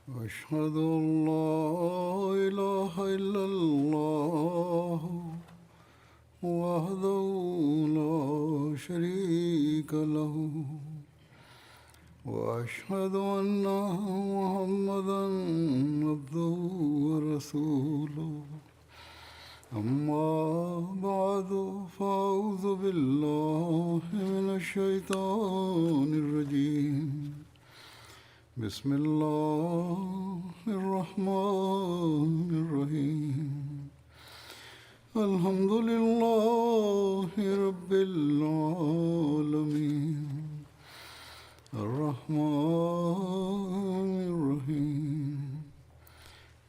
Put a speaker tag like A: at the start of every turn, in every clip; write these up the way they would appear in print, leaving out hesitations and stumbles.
A: أشهد أن لا إله إلا الله وحده لا شريك له وأشهد أن محمدا عبده ورسوله أما بعد فأعوذ بالله من الشيطان الرجيم بسم الله الرحمن الرحيم الحمد لله رب العالمين الرحمن الرحيم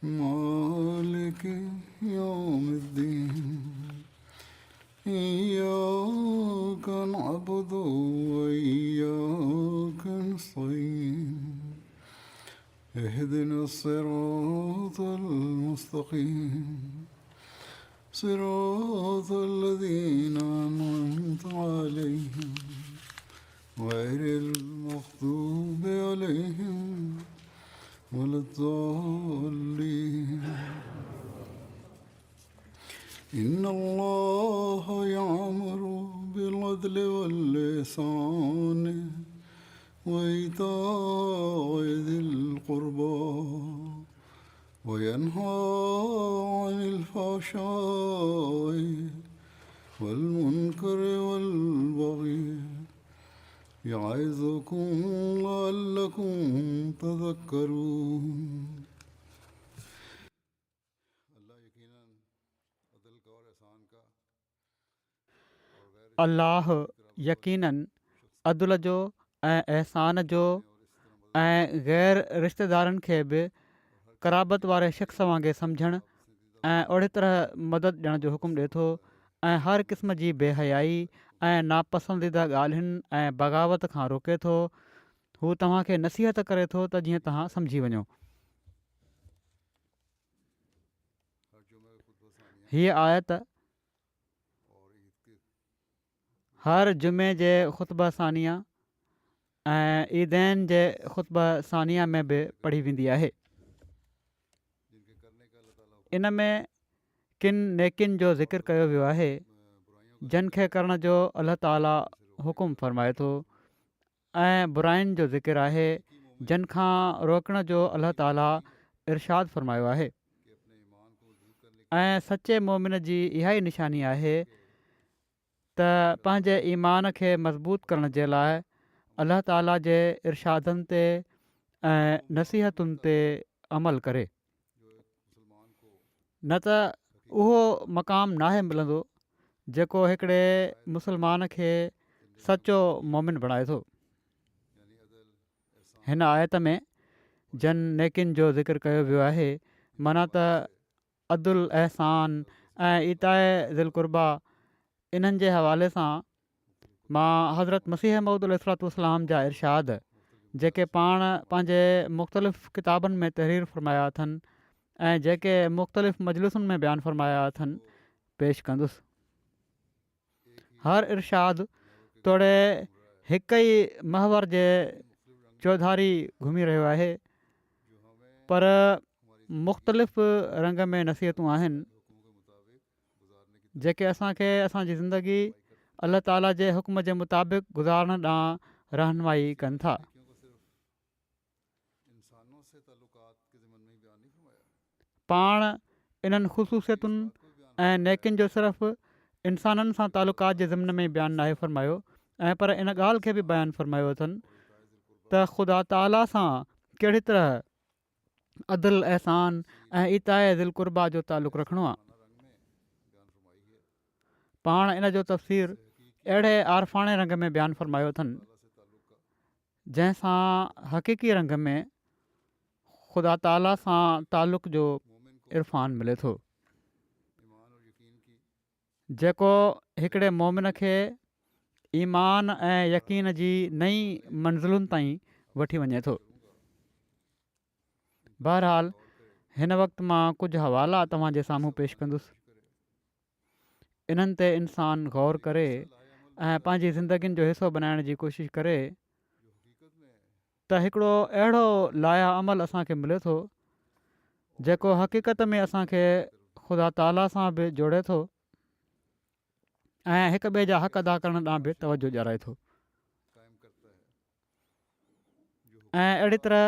A: مالك يوم الدين إياك نعبد وإياك نستعين اهدنا الصراط المستقيم صراط الذين أنعمت عليهم غير المغضوب عليهم ولا الضالين إن الله يأمر بالعدل والإحسان وإيتاء ذي القربى وينهى عن الفحشاء والمنكر والبغي يعظكم لعلكم تذكرون
B: अल्लाह यकीनन अदल जो ऐं अहसान जो ऐं ग़ैर रिश्तेदारनि खे बि क़राबत वारे शख़्स वांगुरु सम्झणु ऐं ओड़ी तरह मदद ॾियण जो हुकुम ॾिए थो ऐं हर क़िस्म जी बेहयाई ऐं नापसंदीदा ॻाल्हियुनि ऐं बग़ावत खां रोके थो। हू तव्हांखे नसीहत करे थो त जीअं तव्हां सम्झी वञो। हीअ आयत हर जुमे जे ख़ुतबा सानिया ऐं ईदैन जे ख़ुतबा सानिया में बि पढ़ी वेंदी आहे। इन में किन नेकिन जो ज़िक्र कयो वियो आहे जिन खे करण जो अल्लाह ताला हुकुम फ़रमाए थो ऐं बुराइनि जो ज़िक्र आहे जिन खां रोकण जो अल्लाह ताला इरशाद फ़रमायो आहे। ऐं सचे मोमिन जी इहा ई निशानी आहे त पंहिंजे ईमान खे मज़बूत करण जे लाइ अल्लाह ताला जे इरशादनि ते ऐं नसीहतुनि ते अमल करे, न त उहो मक़ाम नाहे मिलंदो जेको हिकिड़े मुस्लमान खे सचो मोमिन बणाए थो। हिन आयत में जन नेकिन जो ज़िक्र कयो वियो आहे, माना त अदुल अहसान ऐं इताए ज़िल क़ुर्बा इन्हनि जे हवाले सां मां हज़रत मसीह मऊद अलैहिस्सलाम जा इरशाद जेके पाण पंहिंजे मुख़्तलिफ़ किताबनि में तहरीर फ़रमाया अथनि ऐं जेके मुख़्तलिफ़ मजलिसुनि में बयानु फ़रमाया अथनि पेश कंदुसि। हर इरशाद तोड़े हिक ई महवर जे चौधारी घुमी रहियो आहे, पर मुख़्तलिफ़ रंग में नसीहतूं आहिनि जेके असांखे असांजी ज़िंदगी अल्लाह ताला जे हुक्म जे मुताबिक़ गुज़ारण ॾांहुं रहनुमाई कनि था। पाण इन्हनि ख़ुसूसियतुनि ऐं नेकिन जो सिर्फ़ु इंसाननि सां तालुकात जे ज़िम्न में बयानु नाहे फ़रमायो ऐं पर इन ॻाल्हि खे बि बयानु फ़रमायो अथनि त ख़ुदा ताला सां कहिड़ी तरह अदल अहसान ऐं इताए ज़िल क़ुर्बा जो तालुक़ु रखिणो आहे। पाण इन जो तफ़सीर अहिड़े आरफ़ाणे रंग में बयानु फ़रमायो अथनि जंहिंसां हक़ीक़ी रंग में ख़ुदा ताला सां तालुक़ जो इरफ़ान मिले थो, जेको हिकिड़े मोमिन खे ईमान ऐं यकीन जी नई मंज़िलुनि ताईं वठी वञे थो। बहरहाल हिन वक़्तु मां कुझु हवाला तव्हांजे साम्हूं पेश कंदुसि। इन्हनि ते इंसानु ग़ौर करे ऐं पंहिंजी ज़िंदगियुनि जो हिसो बनाइण जी कोशिशि करे त हिकिड़ो अहिड़ो लाया अमल असांखे मिले थो जेको हक़ीक़त में असांखे ख़ुदा ताला सां बि जोड़े थो ऐं हिक ॿिए जा हक़ अदा करण ॾांहुं बि तवजो ॾियाराए थो। ऐं अहिड़ी तरह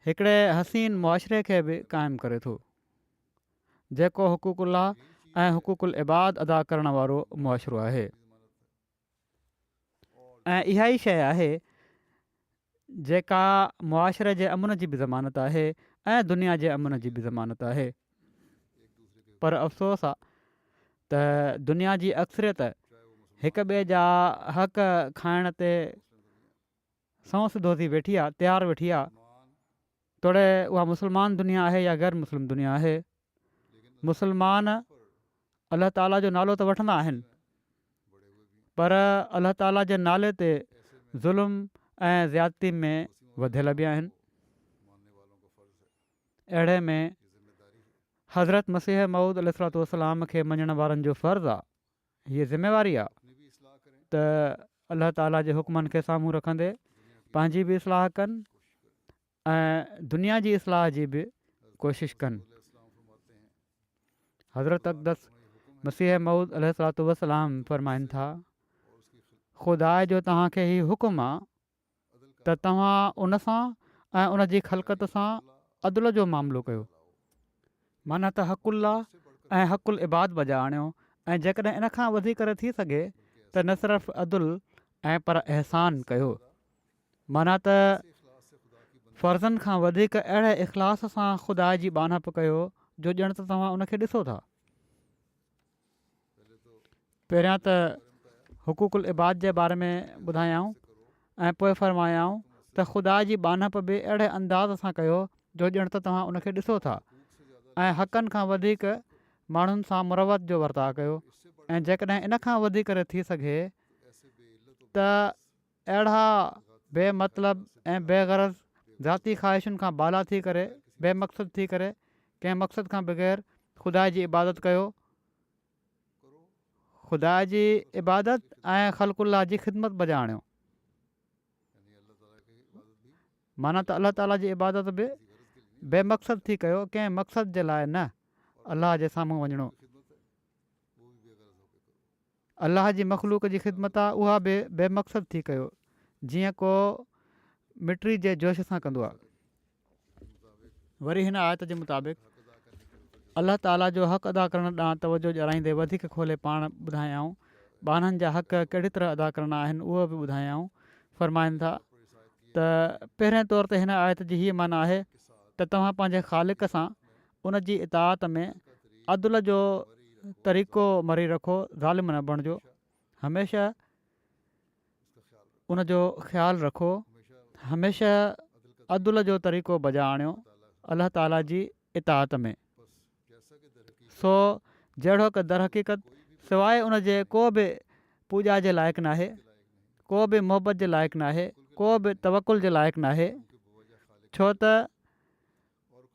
B: हिकिड़े हसीन मुआशिरे खे बि क़ाइमु करे थो जेको हुक़ूक़ुल्लाह ऐं हुक़ूक़ुल इबाद अदा करण वारो मुआशिरो आहे। ऐं इहा ई शइ आहे जेका मुआशिरे जे अमन जी बि ज़मानत आहे ऐं दुनिया जे अमन जी बि ज़मानत आहे। पर अफ़सोस आहे त दुनिया जी अक्सरियत हिक ॿिए जा हक़ खाइण ते सौंस धोती वेठी आहे, तयारु वेठी आहे, तोड़े उहा मुस्लमान दुनिया आहे या ग़ैर मुस्लिम दुनिया आहे। मुस्लमान अलाह ताला जो नालो त वठंदा आहिनि पर अलाह ताला जे नाले ते ज़ुल्म ऐं ज़्यादती में वधियल बि आहिनि। अहिड़े में हज़रत मसीह मऊद अलैहिस्सलाम खे मञण वारनि जो फ़र्ज़ु आहे, हीअ ज़िमेवारी आहे त अलाह ताला जे हुकमनि खे साम्हूं रखंदे पंहिंजी बि इस्लाह कनि ऐं दुनिया जी इस्लाह जी बि कोशिशि कनि। हज़रत अक़दस मसीह मऊद अलैहिस्सलाम फ़रमाइनि था, ख़ुदा जो तव्हांखे हीउ हुकुम आहे त तव्हां उन सां ऐं उन जी ख़लक़त सां अदल जो मामिलो कयो, माना त हक़ुल्लाह ऐं हक़ुल इबाद बजा आणियो। ऐं जेकॾहिं इन खां वधीक थी सघे त न सिर्फ़ु अदुल ऐं पर अहसान कयो, माना त फ़र्ज़नि खां वधीक अहिड़े इख़लास सां ख़ुदा जी बानप कयो जो ॼण त तव्हां उनखे ॾिसो था। पहिरियां त हुक़ूक़ुल इबाद जे बारे में ॿुधायाऊं ऐं पोइ फ़रमायाऊं त ख़ुदा जी बानप बि अहिड़े अंदाज़ सां कयो जो ॼण त तव्हां उनखे ॾिसो था ऐं हक़नि खां वधीक माण्हुनि सां मुरवत जो वर्ताउ कयो। ऐं जेकॾहिं इन खां वधीक थी सघे त अहिड़ा बेमतलब ऐं बेग़रज़ ज़ाती ख़्वाहिशुनि खां बाला थी करे, बेमक़सद थी करे, कंहिं मक़सद खां बग़ैर ख़ुदा जी इबादत कयो, ख़ुदा जी इबादत ऐं ख़ल्क़ुल्लाह जी ख़िदमत बजा आणियो, माना त अलाह ताला जी इबादत बि बेमक़सद थी कयो, कंहिं मक़सद जे लाइ न, अलाह जे साम्हूं वञिणो। अलाह जी मख़लूक जी ख़िदमत आहे उहा बि बेमक़सद थी कयो, जीअं को मिटी जे जोश सां कंदो आहे। वरी हिन आयत जे मुताबिक़ अलाह ताला जो हक़ अदा करण ॾांहुं तवजो ॾियाराईंदे वधीक खोले पाण ॿुधायाऊं, ॿारनि जा हक़ कहिड़ी तरह अदा करणा आहिनि उहो बि ॿुधायाऊं। फ़रमाइनि था त पहिरें तौर ते हिन आयत जी हीअ माना आहे त तव्हां पंहिंजे ख़ालिक सां उन जी इताअत में अदल जो तरीक़ो मरी रखो, ज़ालिम न बणिजो, हमेशह उन जो ख़्यालु रखो, हमेशह अदल जो तरीक़ो बजा आणियो अलाह ताला जी इताअत में। सो जहिड़ो की दर हक़ीक़त सवाइ उन जे को बि पूॼा जे लाइक़ु नाहे, को बि मोहबत जे लाइक़ु नाहे, को बि तवकुल जे लाइक़ु नाहे, छो त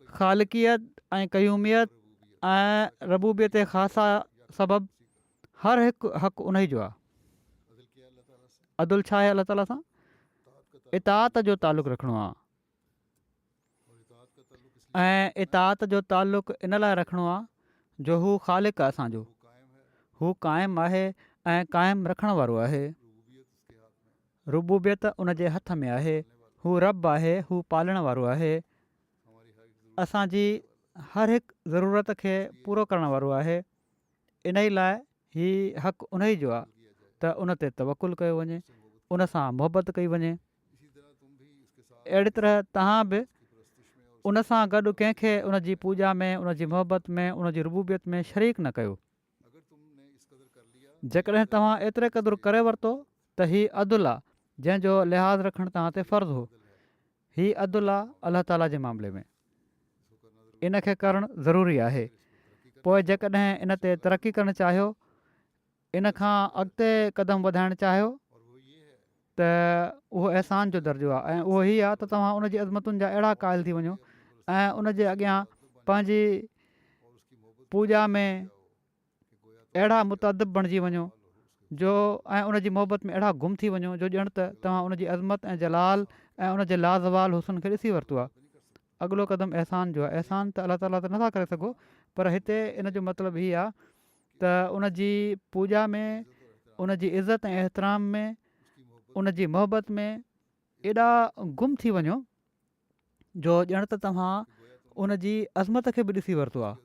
B: ख़ालिकियत ऐं क़यूमियत ऐं रबूबियत ख़ासा सबबु हर हिकु हक़ु उन ई जो आहे। अदुल छा आहे? अलाह ताला सां इताअत जो तालुक़ु रखिणो आहे ऐं इताअत जो तालुक़ु इन लाइ रखिणो आहे जो हू ख़ालिक़ु आहे असांजो, हू क़ाइमु आहे ऐं क़ाइमु रखण वारो आहे। रुबूबियत उन जे हथ में आहे, हू रब आहे, हू पालण वारो आहे, असांजी हर हिकु ज़रूरत खे पूरो करण वारो आहे। इन ई लाइ हीउ हक़ु उन ई जो आहे त उन ते तवकुल कयो वञे, उन सां मुहबत कई वञे। अहिड़ी तरह तव्हां बि उन सां गॾु कंहिंखे उन जी पूॼा में, उन जी मुहबत में, उन जी रुबूबियत में शरीक न कयो। जेकॾहिं तव्हां एतिरे क़दुरु करे वरितो त हीउ अदुल आहे जंहिंजो लिहाज़ रखणु तव्हां ते फ़र्ज़ु हो। हीउ अदुल आहे अलाह ताला जे मामले में, इन खे करणु ज़रूरी आहे। पोइ जेकॾहिं इन ते तरक़ी करणु चाहियो, इन खां अॻिते क़दम वधाइणु चाहियो त उहो अहसान जो दर्जो आहे ऐं उहो हीअ आहे त तव्हां उन जी अज़मतुनि जा अहिड़ा क़ाइल थी वञो ऐं उन जे अॻियां पंहिंजी पूॼा में अहिड़ा मुतअदिब बणिजी वञो जो ऐं उन जी मोहबत में अहिड़ा गुम थी वञो जो ॼण त तव्हां उन जी अज़मत ऐं जलाल ऐं उन जे लाज़वाल हुसन खे ॾिसी वरितो आहे। अॻिलो क़दम अहसान जो आहे। अहसान त अलाह ताला त नथा करे सघो, पर हिते इन जो मतिलबु हीअ आहे त उन जी पूॼा में, उन जी इज़त ऐं एतिराम में, उन जी मोहबत में एॾा गुम थी वञो जो ॼण त तव्हां उन जी अज़मत खे बि ॾिसी वरितो आहे,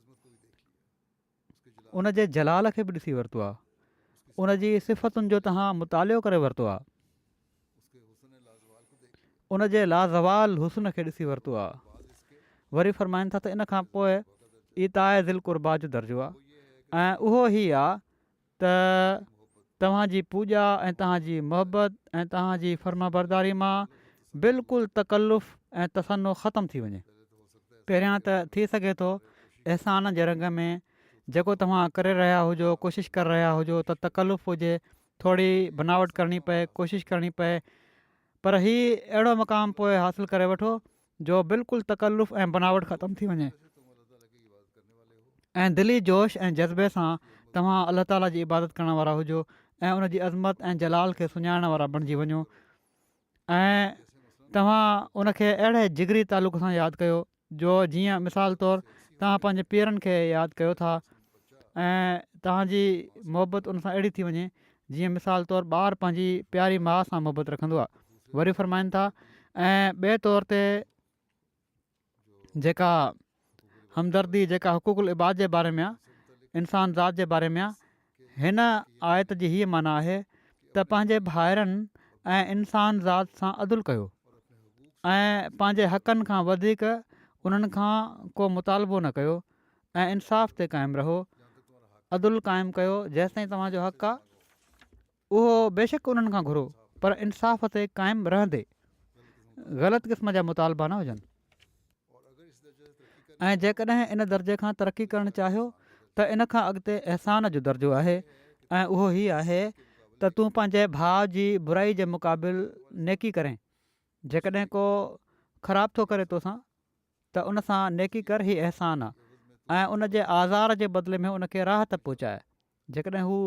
B: उन जे जलाल खे बि ॾिसी वरितो आहे, उन जी सिफ़तुनि जो तव्हां मुतालियो करे वरितो आहे, उन जे लाज़वाल हुस्न खे ॾिसी वरितो आहे। वरी फ़रमाइनि था त इन खां पोइ इताए दिल क़ुर्बा जो दर्जो आहे, ऐं उहो ई आहे त तव्हांजी पूॼा ऐं तव्हांजी मोहबत ऐं तव्हांजी फर्माबरदारी मां बिल्कुलु तकल्लुफ़ ऐं तसन्नो ख़तमु थी वञे। पहिरियां त थी सघे थो अहसान जे रंग में जेको तव्हां करे रहिया हुजो, कोशिशि करे रहिया हुजो त तकल्लुफ़ हुजे, थोरी बनावट करणी पए, कोशिशि करणी पए, पर हीउ अहिड़ो मक़ाम पोइ हासिलु करे वठो जो बिल्कुलु तकल्लुफ़ ऐं बनावट ख़तमु थी वञे ऐं दिली जोश ऐं जज़्बे सां तव्हां अलाह ताला जी इबादत करण वारा हुजो ऐं उन जी अज़मत ऐं जलाल खे सुञाणण वारा बणिजी वञो। ऐं तव्हां उनखे अहिड़े जिगरी तालुक़ सां यादि कयो जो जीअं मिसाल तौरु तव्हां पंहिंजे पीरनि खे यादि कयो था ऐं तव्हांजी मोहबत उन सां अहिड़ी थी वञे जीअं मिसाल तौरु ॿारु पंहिंजी प्यारी माउ सां मोहबत रखंदो आहे। वरी फ़रमाइनि था ऐं ॿिए तौर ते जेका हमदर्दी जेका हुक़ुक़ुल इबाद जे बारे में आहे, इंसान ज़ात जे बारे में आहे, हिन आयत जी हीअ माना आहे त पंहिंजे भाइरनि ऐं इंसान ज़ात सां अदुल कयो ऐं पंहिंजे हक़नि खां वधीक उन्हनि खां को मुतालबो न कयो ऐं इंसाफ़ ते क़ाइमु रहो। अदुल क़ाइमु कयो जेसिताईं तव्हांजो हक़ आहे, उहो बेशक उन्हनि खां घुरो, पर इंसाफ़ ते क़ाइमु रहंदे, ग़लति क़िस्म जा मुतालबा न हुजनि। ऐं जेकॾहिं इन दर्जे खां तरक़ी करणु चाहियो त इन खां अॻिते अहसान जो दर्जो आहे, ऐं उहो ई आहे त तूं पंहिंजे भाउ जी बुराई जे मुक़ाबिल नेकी करें। जेकॾहिं को ख़राबु थो करे तोसां त उन सां नेकी कर, ई अहसान आहे ऐं उन जे आज़ार जे बदिले में उनखे राहत पहुचाए। जेकॾहिं हू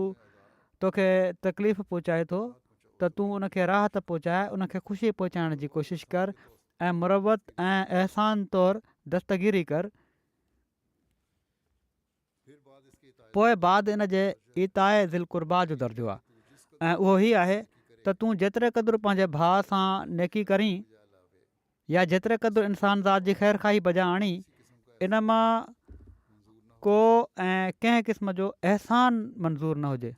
B: तोखे तकलीफ़ पहुचाए थो त तूं उनखे राहत पहुचाए, उनखे ख़ुशी पहुचाइण जी कोशिशि कर ऐं मुरवत ऐं अहसान तौरु दस्तगीरी कर। पोइ बाद इन जे इताए दिल क़ुर्बा जो दर्जो आहे ऐं उहो ई आहे त तूं जेतिरे क़दुरु पंहिंजे भाउ सां नेकी करीं या जेतिरे क़दुरु इंसान ज़ात जी ख़ैर खाई बजा आणी, इन मां को ऐं कंहिं क़िस्म जो अहसान मंज़ूरु न हुजे,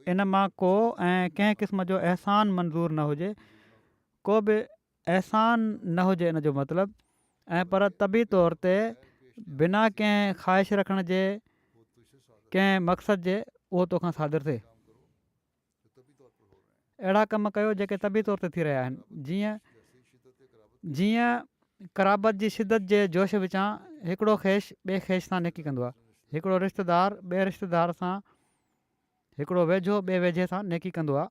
B: इन मां को ऐं कंहिं क़िस्म जो अहसान मंज़ूरु न हुजे, को बि अहसान न हुजे इन जो मतिलबु। ऐं पर तबी तौर ते बिना कंहिं ख़्वाहिश रखण जे, कंहिं मक़सद जे, उहो तोखां सादिर थिए। अहिड़ा कम कयो जेके तबी तौर ते थी रहिया आहिनि। जीअं क़राबत जी शिदत जे जोश विचां हिकिड़ो ख़ेश ॿिए ख़ेश सां नेकी कंदो आहे, हिकिड़ो रिश्तेदार ॿिए रिश्तेदार सां, हिकिड़ो वेझो ॿिए वेझे सां नेकी कंदो आहे,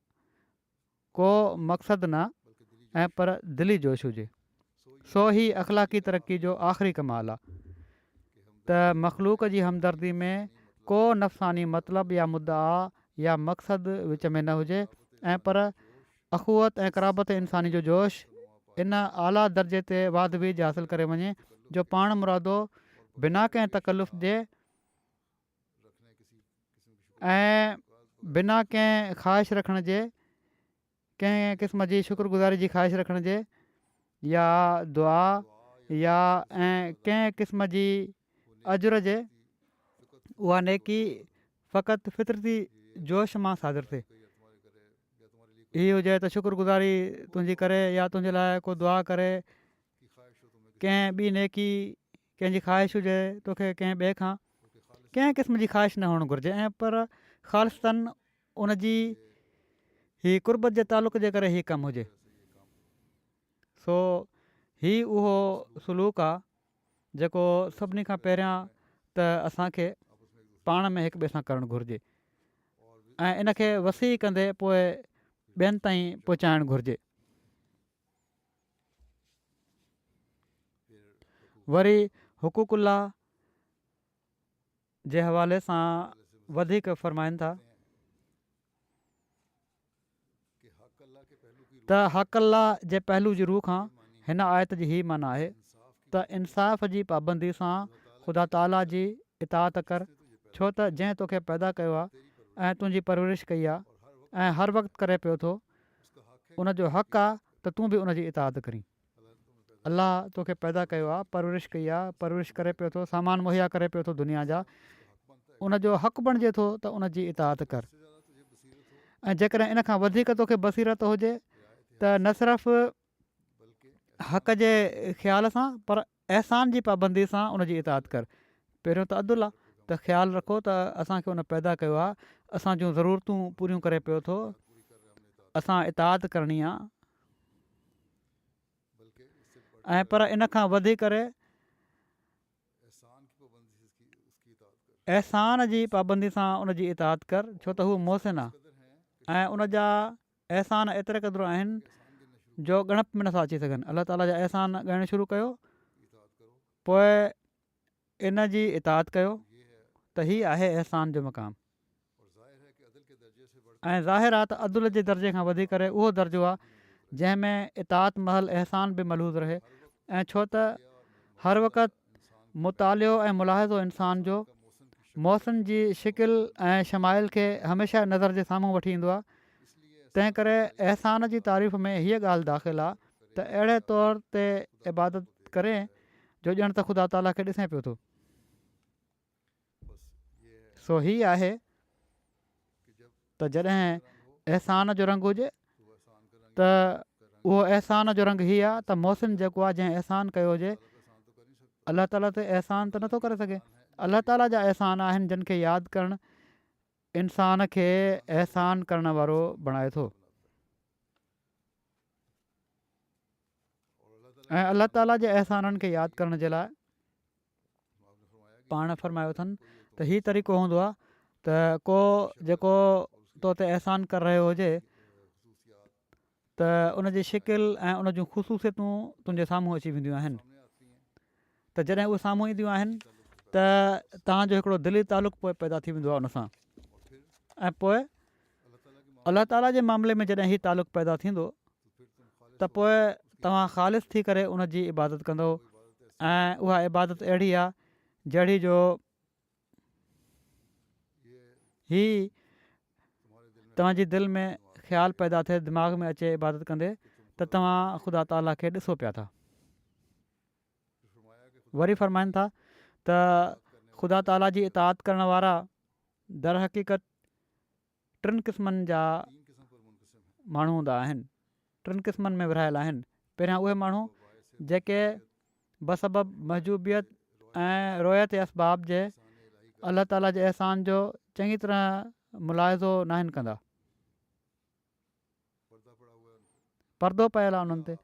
B: को मक़सदु न ऐं पर दिली जोश हुजे। सो ही अख़लाक़ी तरक़ी जो आख़िरी कमाल आहे त मख़लूक जी हमदर्दी में को नफ़सानी मतिलबु या मुद्दा या मक़सदु विच में न हुजे, ऐं पर अख़ुवत ऐं क़राबत इंसानी जो जोश इन आला दर्जे ते वाधबीज हासिलु करे वञे जो पाण मुरादो बिना कंहिं तकल्लुफ़ जे ऐं बिना कंहिं ख़्वाहिश रखण जे, कंहिं क़िस्म जी शुक्रगुज़ारी जी ख़्वाहिश रखण जे या दुआ या ऐं कंहिं क़िस्म जी अजुर जे, उहा नेकी फ़क़ति फितरती जोश मां सादिर थिए। हीअ हुजे त शुक्रगुज़ारी तुंहिंजी करे या तुंहिंजे लाइ को दुआ करे, कंहिं ॿी नेकी कंहिंजी ख़्वाहिश हुजे तोखे कंहिं ॿिए खां, कंहिं क़िस्म जी ख़्वाहिश न हुअणु घुरिजे ऐं पर ख़ालिस्तन उन जी हीअ कुर्बत जे तालुक़ जे करे हीअ कमु हुजे। सो हीअ उहो सलूक आहे जेको सभिनी खां पहिरियां त असांखे पाण में हिक ॿिए सां करणु घुरिजे ऐं इनखे वसी कंदे पोइ ॿियनि ताईं पहुचाइणु घुरिजे। वरी हुक़ुक़ुल्लाह जे हवाले सां वधीक फ़रमाइनि था त हक़ अल्लाह जे पहलू जी रूह खां हिन आयत जी हीअ माना आहे त इंसाफ़ जी पाबंदी सां ख़ुदा ताला जी इताअत कर, छो त जंहिं तोखे पैदा कयो आहे ऐं तुंहिंजी परवरिश कई आहे ऐं हर वक़्तु करे पियो थो, उनजो हक़ु आहे त तूं बि उनजी इताअत करीं। अलाह तोखे पैदा कयो आहे, परवरिश कई आहे, परवरिश करे पियो थो, सामान मुहैया करे पियो थो दुनिया जा, उनजो हक़ु बणिजे थो त उनजी इताअत कर। ऐं जेकॾहिं इन खां वधीक तोखे बसीरत हुजे त न सिर्फ़ु हक़ जे ख़्याल सां पर अहसान जी पाबंदी सां उनजी इताअत कर। पहिरियों त अदुल आहे त ख़्यालु रखो त असांखे उन पैदा कयो आहे, असां जूं ज़रूरतूं पूरियूं करे पियो थो, असां इताअत करणी आहे। ऐं पर इन खां वधी करे अहसान जी पाबंदी सां उनजी इताअत कर, छो त हू मोहसिन आहे ऐं उन जा अहसान एतिरे क़दुरु आहिनि जो ॻणप में नथा अची सघनि। अलाह ताला जा अहसान ॻाइणु शुरू कयो, पोइ इन जी इताअत कयो, त हीअ आहे अहसान जो मक़ामु। ऐं ज़ाहिर आहे त अदुल जे दर्जे खां वधी करे उहो दर्जो आहे जंहिंमें इताअत महल अहसान बि मलूज़ रहे। ऐं छो त हर वक़्तु मुतालियो ऐं मुलाहिज़ो इंसान जो मौसम जी शिकिल ऐं शमाइल खे हमेशह नज़र जे साम्हूं वठी ईंदो आहे। तंहिं करे अहसान जी तारीफ़ में हीअ ॻाल्हि दाख़िल आहे त अहिड़े तौर ते इबादत करे जो ॼण त ख़ुदा ताला खे ॾिसे पियो थो। सो हीअ आहे त जॾहिं अहसान जो रंग हुजे त उहो अहसान जो रंग हीअ आहे त मौसम जेको आहे जंहिं अहसान कयो हुजे, अलाह ताला ते अहसान त नथो करे सघे। अलाह ताला जा अहसान आहिनि जिन खे यादि करणु इंसान खे अहसान करण वारो बणाए थो। ऐं अलाह ताला जे अहसाननि खे यादि करण जे लाइ पाण फरमायो अथनि त हीअ तरीक़ो हूंदो आहे त को जेको तो ते अहसान करे रहियो हुजे त उनजी शिकिल ऐं उन जूं ख़ुशूसियतूं तुंहिंजे साम्हूं अची वेंदियूं आहिनि। त जॾहिं उहे साम्हूं ईंदियूं आहिनि त तव्हांजो हिकिड़ो दिली तालुक़ु पोइ पैदा थी वेंदो आहे उन सां। ऐं पोइ अलाह ताला जे मामले में जॾहिं हीउ तालुक़ु पैदा थींदो त पोइ तव्हां ख़ालिस थी करे उनजी इबादत कंदो। ऐं उहा इबादत अहिड़ी आहे जहिड़ी जो ही तव्हांजी दिलि में ख़्यालु पैदा थिए, दिमाग़ में अचे इबादत कंदे त तव्हां ख़ुदा ताला खे ॾिसो पिया था। वरी फ़रमाइनि था त ख़ुदा ताला जी इताअत करण वारा दर हक़ीक़त टिनि क़िस्मनि जा माण्हू हूंदा आहिनि, टिनि क़िस्मनि में विरहायल आहिनि। पहिरियां उहे माण्हू जेके बसबब महजूबियत ऐं रोयत असबाब जे अलाह ताला जे अहसान जो चङी तरह मुलाहिज़ो न आहिनि कंदा, परदो पयल आहे उन्हनि ते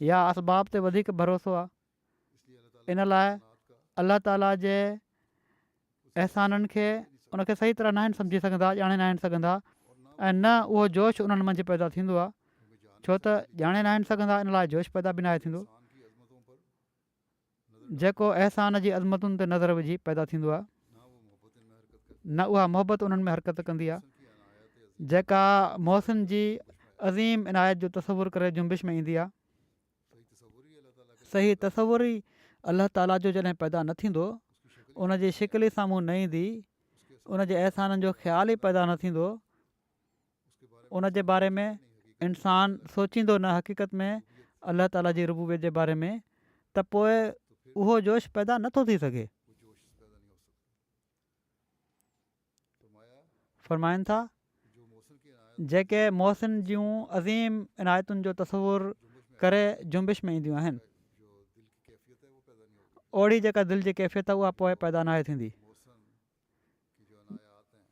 B: या असबाब ते वधीक भरोसो आहे। इन लाइ अलाह ताला जे अहसाननि खे उनखे सही तरह न आहिनि सम्झी सघंदा, ॼाणे न आहिनि सघंदा ऐं न उहो जोश उन्हनि मंझि पैदा थींदो आहे। छो त ॼाणे न आहिनि सघंदा, इन लाइ जोश पैदा बि न आहे थींदो। जेको अहसान जी अज़मतुनि ते नज़र विझी पैदा थींदो आहे, न उहा मोहबत उन्हनि में हरकत कंदी आहे जेका मौसम जी अज़ीम इनायत जो तसवुरु करे जुंबिश में ईंदी आहे। सही तसवुरु ई अलाह ताला जो जॾहिं पैदा न थींदो, उनजी शिकिल ई साम्हूं न ईंदी, उनजे अहसाननि जो ख़्यालु ई पैदा न थींदो, उन जे बारे में इंसानु सोचींदो न हक़ीक़त में अलाह ताला जी रुबूबियत जे बारे में, त पोइ उहो जोश पैदा नथो थी सघे। फ़रमाइनि था जेके मौसम जूं अज़ीम इनायतुनि जो तसवुरु करे जुंबिश में ईंदियूं आहिनि, ओड़ी जेका दिलि जी कैफ़ियत आहे उहा पोइ पैदा न आहे थींदी।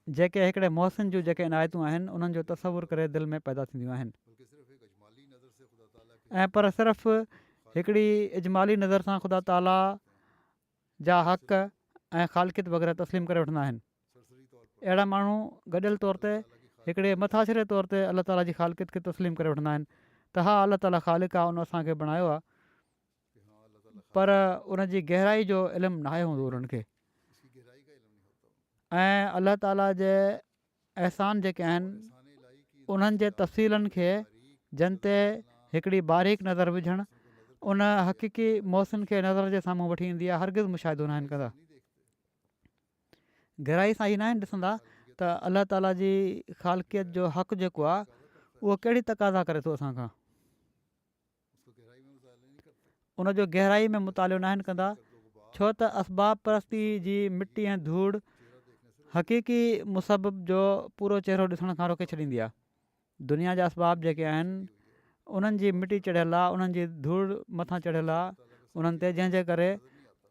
B: जेके हिकिड़े मौसम जूं जेके इनायतूं आहिनि उन्हनि जो तसवुरु करे दिलि में पैदा थींदियूं आहिनि। ऐं पर सिर्फ़ु हिकिड़ी इजमाली नज़र सां ख़ुदा ताला जा हक़ ऐं ख़ालिक़त वग़ैरह तस्लीम करे वठंदा आहिनि। अहिड़ा माण्हू गॾियल तौर ते हिकिड़े मथासिरे तौर ते अलाह ताला जी ख़ालिक़त खे तस्लीम करे वठंदा आहिनि त हा अलाह ताला ख़ालिक़ आहे, उन असांखे बणायो आहे, पर उनजी गहराई जो इल्मु न आहे हूंदो उन्हनि खे। ऐं अलाह ताला जे अहसान जेके आहिनि उन्हनि जे तफ़सीलनि खे जिन ते हिकिड़ी बारीक नज़र विझणु उन हक़ीक़ी मौसम खे नज़र जे साम्हूं वठी ईंदी आहे। हरगिज़ मुशाहिदो न आहिनि कंदा। गहराई सां ई न आहिनि ॾिसंदा त अलाह ताला जी ख़ालकियत जो हक़ु जेको आहे उहो कहिड़ी तक़ाज़ा करे थो असांखां, उनजो गहराई में मुतालियो न आहिनि कंदा। छो त असबाब परस्ती जी मिटी ऐं धूड़ हक़ीक़ी मुसबब जो पूरो चहिरो ॾिसण खां रोके छॾींदी आहे। दुनिया जा असबाब जेके आहिनि उन्हनि जी मिटी चढ़ियल आहे, उन्हनि जी धूड़ मथां चढ़ियल आहे उन्हनि ते, जंहिंजे करे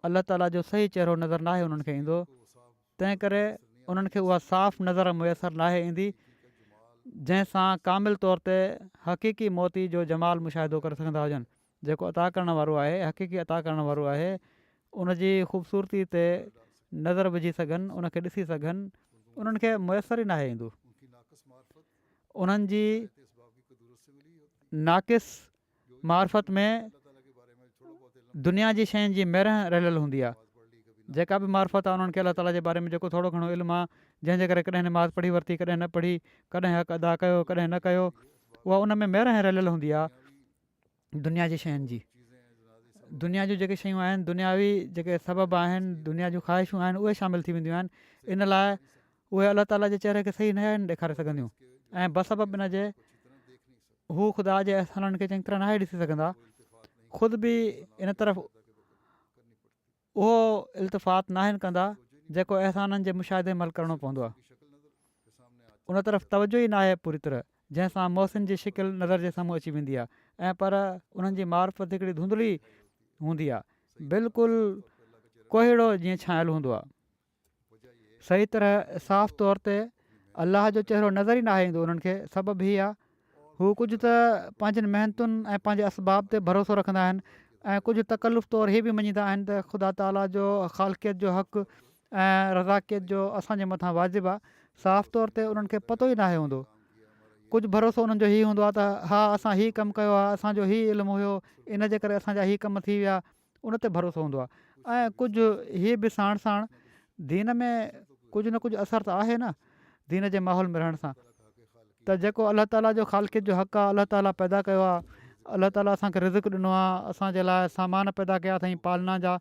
B: अलाह ताला जो सही चहिरो नज़र न आहे उन्हनि खे ईंदो। तंहिं करे उन्हनि खे उहा साफ़ु नज़र मुयसरु नाहे ईंदी जंहिंसां कामिल तौर ते हक़ीक़ी मोती जो जमाल मुशाहिदो करे सघंदा हुजनि। जेको अता करण वारो आहे, हक़ीक़ी अता करण वारो आहे, उनजी ख़ूबसूरती ते नज़र विझी सघनि, उनखे ॾिसी सघनि, उन्हनि खे मुयसरु ई नाहे ईंदो। उन्हनि जी नाक़िस मार्फत में दुनिया जी शयुनि जी मेरह रलियल हूंदी आहे। जेका बि मार्फत आहे उन्हनि खे अलाह ताला जे बारे में जेको थोरो घणो इल्मु आहे, जंहिंजे करे कॾहिं नमाज़ पढ़ी वरिती, कॾहिं न पढ़ी, कॾहिं हक़ अदा कयो, कॾहिं न कयो, उहा उन में मेरह रलियल हूंदी आहे दुनिया जी शयुनि जी। दुनिया जूं जेके शयूं आहिनि, दुनियावी जेके सबब आहिनि, दुनिया जूं ख़्वाहिशूं आहिनि, उहे शामिलु थी वेंदियूं आहिनि। इन लाइ उहे अलाह ताला जे चहिरे खे सही न आहिनि ॾेखारे सघंदियूं ऐं बसबब इन जे हू ख़ुदा जे अहसाननि खे चङी तरह नाहे ॾिसी सघंदा। ख़ुदि बि इन तरफ़ उहो इल्तिफ़ात न आहिनि कंदा जेको अहसाननि जे मुशाहिदे महिल करिणो पवंदो आहे। उन तरफ़ तवजो ई न आहे पूरी तरह, जंहिंसां मौसम जी शिकिल नज़र जे साम्हूं अची वेंदी आहे ऐं पर उन्हनि जी मार्फत हिकिड़ी धुंधली हूंदी आहे, बिल्कुलु कोहीड़ो जीअं छांयल हूंदो आहे। सही तरह साफ़ तौर ते अलाह जो चहिरो नज़र ई न आहे ईंदो उन्हनि खे। सबबु हीअ आहे, हू कुझु त पंहिंजनि महिनतुनि ऐं पंहिंजे असबाब ते भरोसो रखंदा आहिनि ऐं कुझु तकल्लुफ़ तौरु हीअ बि मञींदा आहिनि त ख़ुदा ताला जो ख़ालकियत जो हक़ु ऐं रज़ाकियत जो असांजे मथां वाजिबु आहे। साफ़ तौर ते उन्हनि खे पतो ई नाहे हूंदो। कुझु भरोसो उन्हनि जो हीअ हूंदो आहे त हा असां हीअ कमु कयो आहे, असांजो हीअ इल्मु हुयो, इन जे करे असांजा हीअ कम थी विया, उन ते भरोसो हूंदो आहे। ऐं कुझु हीअ बि साण साण दीन में कुझु न कुझु असरु त आहे न, दीन जे माहौल में रहण सां, त जेको अलाह ताला जो ख़ालकियत जो हक़ु आहे, अलाह ताला पैदा कयो आहे, अलाह ताला असांखे रिज़्क़ ॾिनो आहे, असांजे लाइ सामान पैदा कया अथई पालना जा,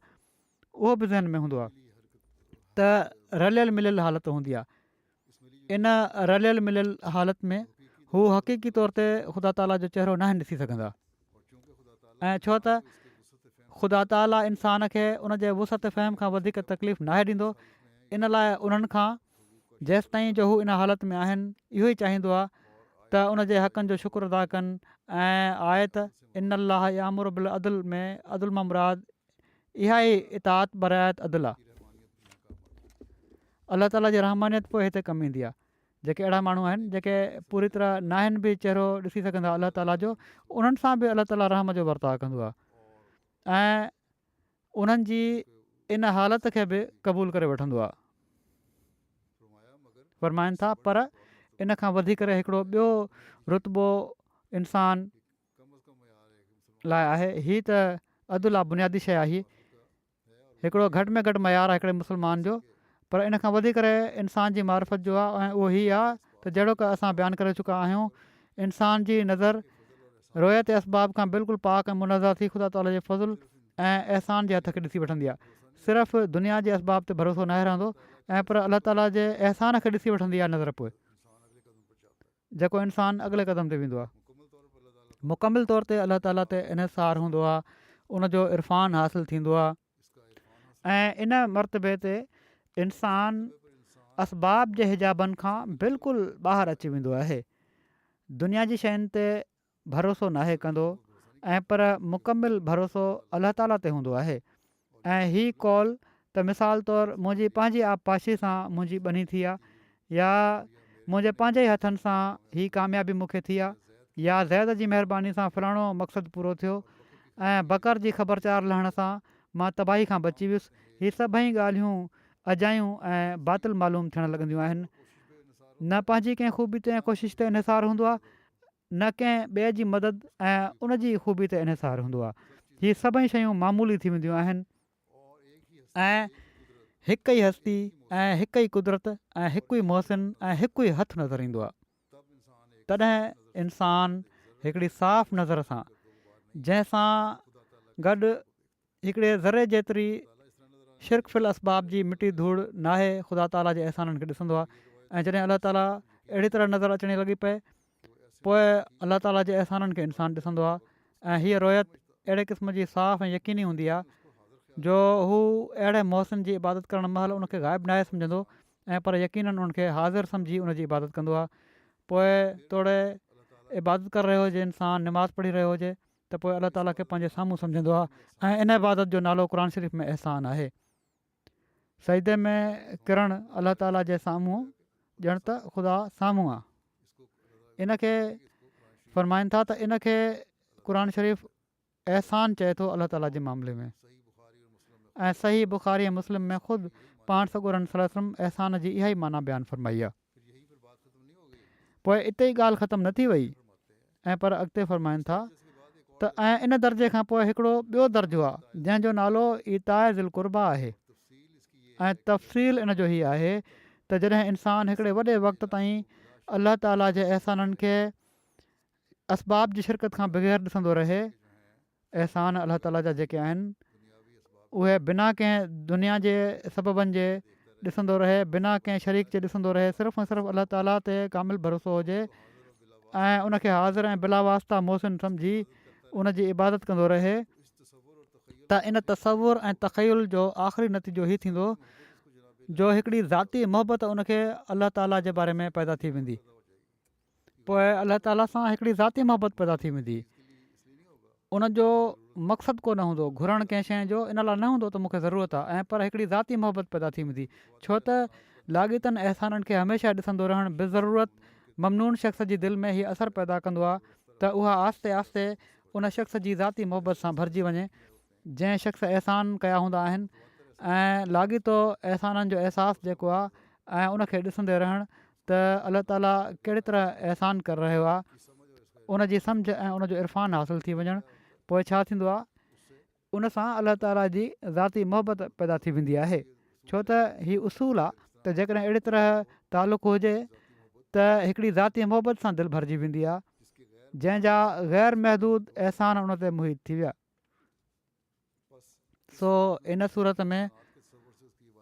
B: उहो बि ज़हन में हूंदो आहे त रलियल मिलियल हालति हूंदी आहे। इन रलियल मिलियल हालति में हू हक़ीक़ी तौर ते ख़ुदा ताला जो चहिरो न ॾिसी सघंदा। ऐं छो त ख़ुदा ताला इंसान खे उनजे वुसत फ़हम खां वधीक तकलीफ़ नाहे ॾींदो। इन लाइ उन्हनि खां जेसि ताईं जो हू इन हालति में आहिनि इहो ई चाहींदो आहे त उनजे हक़नि जो शुक्र अदा कनि। ऐं आयत इन अलाह यामुर बिल अदल में अदुल मां मुराद इहा ई इताअत बरायत अदल आहे। अलाह ताला जी रहमानियत पोइ हिते कमु ईंदी आहे। जेके अहिड़ा माण्हू आहिनि जेके पूरी तरह न आहिनि बि चहिरो ॾिसी सघंदा अलाह ताला जो, उन्हनि सां बि अलाह ताला रहम जो वर्ताव कंदो आहे ऐं उन्हनि जी इन हालति खे बि क़बूलु करे वठंदो आहे। फरमाइनि था पर इन खां वधी करे हिकिड़ो ॿियो रुतबो इंसान लाइ आहे। हीअ त अदुल आहे, बुनियादी शइ आहे। हीअ हिकिड़ो घटि में घटि मयार आहे हिकिड़े मुस्लमान जो, पर इन खां वधी करे इंसान जी मार्फत जो आहे। ऐं उहो हीअ आहे त जहिड़ो की असां बयानु करे चुका आहियूं, इंसान जी नज़र रोयत असबाब खां बिल्कुलु पाक ऐं मुनज़्ज़ह थी ख़ुदा ताला जे फज़ुल ऐं अहसान जे हथ खे ॾिसी वठंदी आहे। सिर्फ़ु दुनिया जे असबाब ते भरोसो नाहे रहंदो ऐं पर अलाह ताला जे अहसान खे ॾिसी वठंदी आहे नज़र पोइ, जेको इंसानु अॻिले क़दम ते वेंदो आहे। मुकमिल तौर ते अलाह ताला ते इन्हिसार हूंदो आहे, उनजो इरफ़ान हासिलु थींदो आहे ऐं इन मरतबे ते इंसानु असबाब जे हिजाबनि खां बिल्कुलु ॿाहिरि अची वेंदो आहे। दुनिया जी शयुनि ते भरोसो नाहे कंदो ऐं पर मुकमिल भरोसो अलाह ताला ते हूंदो आहे। ऐं हीअ कौल त मिसाल तौरु मुंहिंजी पंहिंजी आबपाशी सां मुंहिंजी बनी थी आहे, या मुंहिंजे पंहिंजे ई हथनि सां हीअ कामयाबी मूंखे थी आहे, या ज़ैद जी महिरबानी सां फलाणो मक़सदु पूरो थियो ऐं बकर जी ख़बरचार लहण सां मां तबाही खां बची वियुसि, हीअ सभई ॻाल्हियूं अजायूं ऐं बातिल मालूम थियणु लॻंदियूं आहिनि। न पंहिंजी कंहिं ख़ूबी ते कोशिशि ते इन्हिसार हूंदो आहे, न कंहिं ॿिए जी मदद ऐं उनजी ख़ूबी ते इन्हिसार हूंदो आहे। हीअ सभई शयूं मामूली थी वेंदियूं आहिनि ऐं हिकु ई हस्ती ऐं हिकु ई कुदरत ऐं हिकु ई मोहसिन ऐं हिकु ई हथु नज़र ईंदो आहे। तॾहिं इंसानु हिकिड़ी साफ़ नज़र सां जंहिंसां गॾु हिकिड़े ज़रे जेतिरी शिरक फिल असबाब जी मिटी धूड़ नाहे ख़ुदा ताला जे अहसाननि खे ॾिसंदो आहे। ऐं जॾहिं अलाह ताला अहिड़ी तरह नज़र अचणी लॻी पए पोइ अलाह ताला जे अहसाननि खे इंसानु ॾिसंदो आहे। ऐं हीअ रोयत अहिड़े क़िस्म जी साफ़ ऐं यकीनी हूंदी आहे जो हू अहिड़े मौसम जी इबादत करण महिल उनखे ग़ाइबु नाहे सम्झंदो ऐं पर यकीननि उनखे हाज़िर सम्झी उनजी इबादत कंदो आहे। पोइ तोड़े इबादत करे रहियो हुजे इंसानु निमाज़ पढ़ी रहियो हुजे त पोइ अलाह ताला खे पंहिंजे साम्हूं सम्झंदो आहे। ऐं इन इबादत जो नालो क़ुर शरीफ़ में अहसान आहे। सजदे में किरण अलाह ताला जे साम्हूं ॼण त ख़ुदा साम्हूं आहे। इनखे फ़रमाइनि था त इनखे क़ुर शरीफ़ अहसान चए थो अलाह ताला जे मामले में। ऐं सही बुख़ारी ऐं मुस्लिम में ख़ुदि पाण सॻोरन सल्लल्लाहु अलैहि वसल्लम अहसान जी इहा ई माना बयानु फ़रमाई आहे। पोइ इते ई ॻाल्हि ख़तमु न थी वई ऐं पर अॻिते फ़रमाइनि था त ऐं इन दर्जे खां पोइ हिकिड़ो ॿियो दर्जो आहे जंहिंजो नालो इताए ज़िल क़ुर्बा आहे। ऐं तफ़सील इन जो हीअ आहे त जॾहिं इंसानु हिकिड़े वॾे वक़्त ताईं अलाह ताला जे अहसाननि खे असबाब जी शिरकत खां बग़ैर ॾिसंदो रहे, अहसान अलाह ताला जा जेके आहिनि उहे बिना कंहिं दुनिया जे सबबनि जे ॾिसंदो रहे, बिना कंहिं शरीक जे ॾिसंदो रहे, सिर्फ़ु ऐं सिर्फ़ु अलाह ताला ते कामिल भरोसो हुजे ऐं उनखे हाज़िर ऐं बिला वास्ता मोहसिन सम्झी उनजी इबादत कंदो रहे त इन तसवुर ऐं तख़युल जो आख़िरी नतीजो हीअ थींदो जो हिकिड़ी ज़ाती मोहबत उनखे अलाह ताला जे बारे में पैदा थी वेंदी। पोइ अलाह ताला सां हिकिड़ी ज़ाती मोहबत पैदा थी वेंदी। उनजो मक़सदु को न हूंदो, घुरणु कंहिं शइ जो इन लाइ न हूंदो त मूंखे ज़रूरत आहे, ऐं पर हिकिड़ी ज़ाती मोहबत पैदा थी वेंदी। छो त लाॻीतनि अहसाननि खे हमेशह ॾिसंदो रहणु बेज़रूरत ममनून शख़्स जी दिलि में हीअ असरु पैदा कंदो आहे त उहा आहिस्ते आहिस्ते उन शख़्स जी ज़ाती मोहबत सां भरिजी वञे। जंहिं शख़्स अहसान कया हूंदा आहिनि ऐं लाॻीतो अहसाननि जो अहसासु जेको आहे ऐं उनखे ॾिसंदे रहणु त अलाह ताला कहिड़ी तरह अहसान करे रहियो आहे, उनजी सम्झ ऐं उनजो इरफ़ान हासिलु थी वञणु, पोइ छा थींदो आहे उन सां अलाह ताला जी ज़ाती मोहबत पैदा थी वेंदी आहे। छो त हीअ उसूल आहे त जेकॾहिं अहिड़ी तरह तालुक़ु हुजे त हिकिड़ी ज़ाती मोहबत सां दिलि भरिजी वेंदी आहे जंहिंजा ग़ैर महदूद अहसान उन ते मुहित थी विया। सो इन सूरत में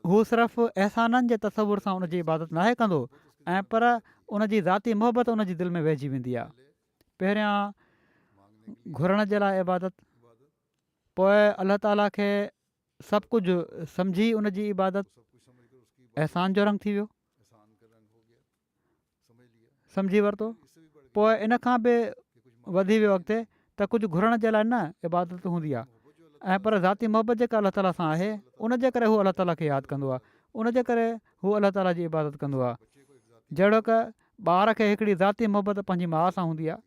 B: हू सिर्फ़ु अहसाननि जे तसवुर सां उनजी इबादत नाहे कंदो ऐं पर उनजी ज़ाती मोहबत उनजी दिलि में वेहिजी वेंदी आहे। पहिरियां घुरण जे लाइ इबादत, पोइ अलाह ताला खे सभु कुझु सम्झी उनजी इबादत, अहसान जो रंग थी वियो, सम्झी वरितो। पोइ इन खां बि वधी वियो अॻिते त कुझु घुरण जे लाइ न इबादत हूंदी आहे ऐं पर ज़ाती मोहबत जेका अलाह ताला सां आहे उनजे करे हू अलाह ताला खे यादि कंदो आहे, उनजे करे हू अलाह ताला जी इबादत कंदो आहे। जहिड़ो की ॿार खे हिकिड़ी ज़ाती मोहबत पंहिंजी माउ सां हूंदी आहे।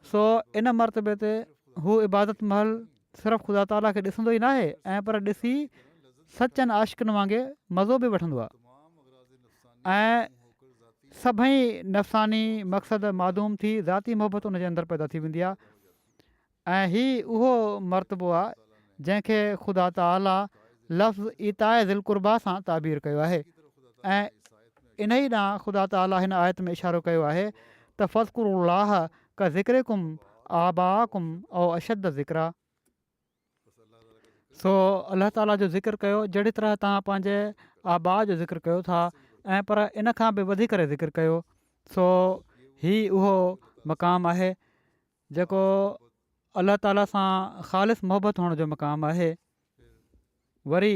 B: सो इन मरतबे ते हू इबादत महल सिर्फ़ु ख़ुदा ताला खे ॾिसंदो ई न आहे ऐं पर ॾिसी सचनि आशिक़नि वांगुरु मज़ो बि वठंदो आहे ऐं सभई नफ़सानी मक़सदु मादूम थी ज़ाती मोहबत उनजे अंदरि पैदा थी वेंदी आहे। ऐं हीउ उहो मरतबो आहे जंहिंखे ख़ुदा ताला लफ़्ज़ इताए ज़िल क़ुर्बा सां ताबीर कयो आहे। ऐं इन ई ॾांहुं ख़ुदा ताला हिन आयत में इशारो कयो आहे त फ़ज़्कुरुल्लाह का ज़िक्रिकुम आबाकुम औ अशद ज़िक्रा। सो अलाह ताला जो ज़िक्र कयो जहिड़ी तरह तव्हां पंहिंजे आबा जो ज़िक्र कयो था ऐं पर इन खां बि वधी करे ज़िक्र कयो। सो हीउ उहो मक़ामु आहे जेको अलाह ताला सां ख़ालिस मोहबत हुअण जो मक़ामु आहे। वरी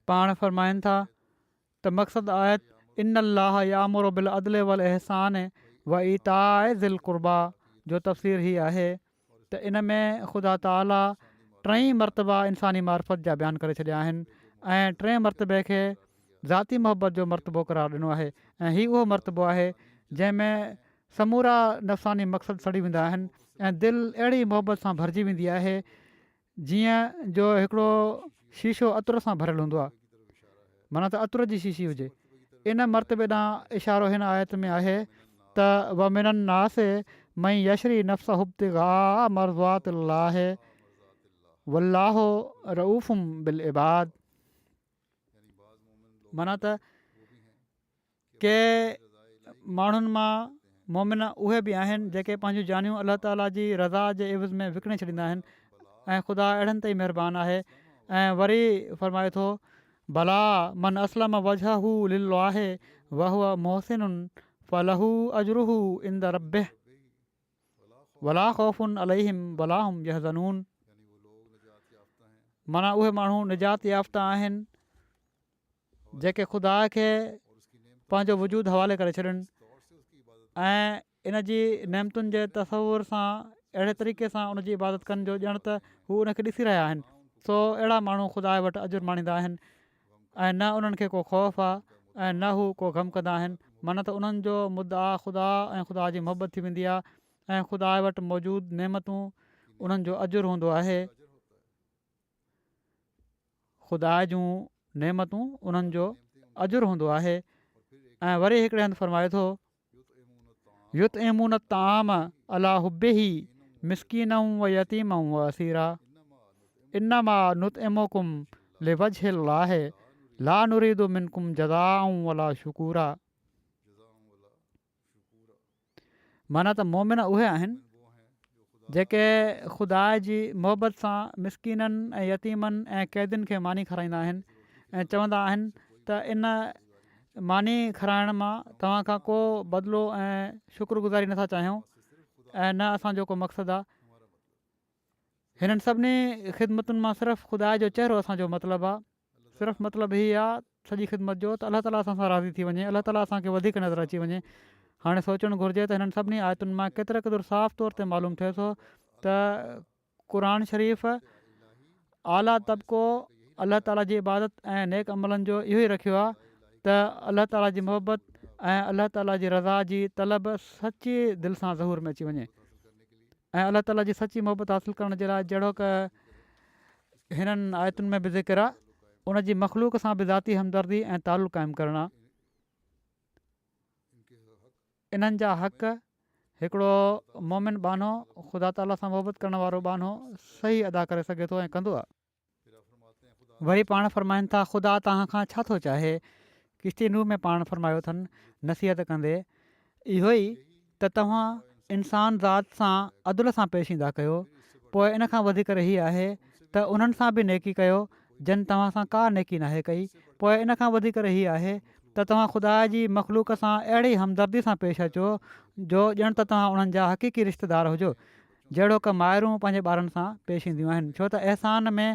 B: पाण फ़रमाइनि था त मक़सदु आयत इन अल्लाह यामुरु बिल अदल वल अहसान व इताए ज़िल क़ुर्बा जो तफ़सीर ही आहे त इन में ख़ुदा ताला टई मरतबा इंसानी मार्फत जा बयानु करे छॾिया आहिनि ऐं टे मरतबे खे ज़ाती मोहबत जो मरतबो करार ॾिनो आहे। ऐं हीउ उहो मरतबो आहे जंहिंमें समूरा नफ़सानी मक़सदु सड़ी वेंदा आहिनि ऐं दिलि अहिड़ी मोहबत सां भरिजी वेंदी आहे जीअं जो हिकिड़ो शीशो अतर सां भरियलु हूंदो आहे, माना त अतर जी शीशी हुजे। इन मरतबे ॾांहुं इशारो हिन आयत में आहे त व मिनन नास मई यशरी नफ़्स हुब्तिगा मरज़ातिल्लाह वल्लाहु रऊफ़ुम बिल इबाद। माना त के माण्हुनि मां मोमिन उहे बि आहिनि जेके पंहिंजूं जानियूं अलाह ताला जी रज़ा जे इवज़ में विकिणे छॾींदा आहिनि ऐं ख़ुदा अहिड़नि ते ई महिरबानी आहे। ऐं वरी फ़रमाए थो भला मन असलम वजहू लिल्लाहि वहुव मोहसिनुन फलहू अजरुहू इंद रब्बिह वला ख़ौफ़ुन अलैहिम वला हुम यहज़नून। माना उहे माण्हू निजात याफ़्ता आहिनि जेके ख़ुदा खे पंहिंजो वजूद हवाले करे छॾनि ऐं इन जी नेमतुनि जे तसवुर सां अहिड़े तरीक़े सां उन जी इबादत कनि जो ॼण त हू उनखे ॾिसी रहिया आहिनि। सो अहिड़ा माण्हू ख़ुदा वटि अजुर माणींदा आहिनि ऐं न उन्हनि खे को ख़ौफ़ आहे ऐं न हू को ग़म कंदा आहिनि। माना त उन्हनि जो मुद्दा ख़ुदा ऐं ख़ुदा जी मोहबत थी वेंदी आहे ऐं ख़ुदा वटि मौजूदु नेमतूं उन्हनि जो अजुर हूंदो आहे। ख़ुदा जूं नेमतूं उन्हनि जो अजुर हूंदो आहे। ऐं वरी हिकिड़े हंधि फ़रमाए थो युतइमून ताम अला हुब्बिही मिस्कीनऊं व यतीमऊं व असीरा इन्नमा नुतइमुकुम लिवजहिल्लाहि ला नुरीदु मिनकुम जज़ाअं वला शुकूरा। माना त मोमिन उहे आहिनि जेके ख़ुदा जी मोहबत सां मिसकीननि ऐं यतीमनि ऐं क़ैदियुनि खे मानी खाराईंदा आहिनि ऐं चवंदा आहिनि त इन मानी खाराइण मां तव्हां खां को बदिलो ऐं शुक्रगुज़ारी नथा चाहियूं ऐं न असांजो को मक़सदु आहे। हिननि सभिनी ख़िदमतुनि मां सिर्फ़ु ख़ुदा जो चहिरो असांजो मतिलबु आहे। सिर्फ़ु मतिलबु हीअ आहे सॼी ख़िदमत जो त अलाह ताला असां सां राज़ी थी वञे, अलाह ताला असांखे वधीक नज़र अची वञे। हाणे सोचणु घुरिजे त हिननि सभिनी आयतुनि मां केतिरे क़दुरु साफ़ तौर ते मालूम थिए थो त क़ुर शरीफ़ आला तबिको अलाह ताला जी इबादत ऐं नेक अमलनि जो इहो ई रखियो आहे त अलाह ताला जी मोहबत ऐं अलाह ताला जी रज़ा जी तलब सची दिलि सां ज़हूर में अची वञे ऐं अलाह ताला जी सची मोहबत हासिलु करण जे लाइ जहिड़ो की हिननि आयतुनि में बि ज़िक्र आहे उन जी मख़लूक सां बि ज़ाती हमदर्दी ऐं तालुक़ क़ाइमु करणु आहे। इन्हनि जा हक़ हिकिड़ो मोमिन बानो ख़ुदा ताला सां मोहबत करण वारो बानो सही अदा करे सघे थो ऐं कंदो आहे। वरी पाण फ़रमाइनि था ख़ुदा तव्हां खां छा थो चाहे। किश्ती नूह में पाण फ़रमायो अथनि नसीहत कंदे इहो ई त तव्हां इंसान ज़ात सां अदल सां पेश ईंदा कयो। पोइ इन खां वधीक हीअ आहे त उन्हनि सां बि नेकी कयो जिन तव्हां सां का नेकी नाहे कई। पोइ इन खां वधीक हीअ आहे त तव्हां ख़ुदा जी मख़लूक सां अहिड़ी हमदर्दी सां पेश अचो जो ॼण त तव्हां उन्हनि जा हक़ीक़ी रिश्तेदार हुजो जहिड़ो की माइरूं पंहिंजे ॿारनि सां पेश ईंदियूं आहिनि। छो त अहसान में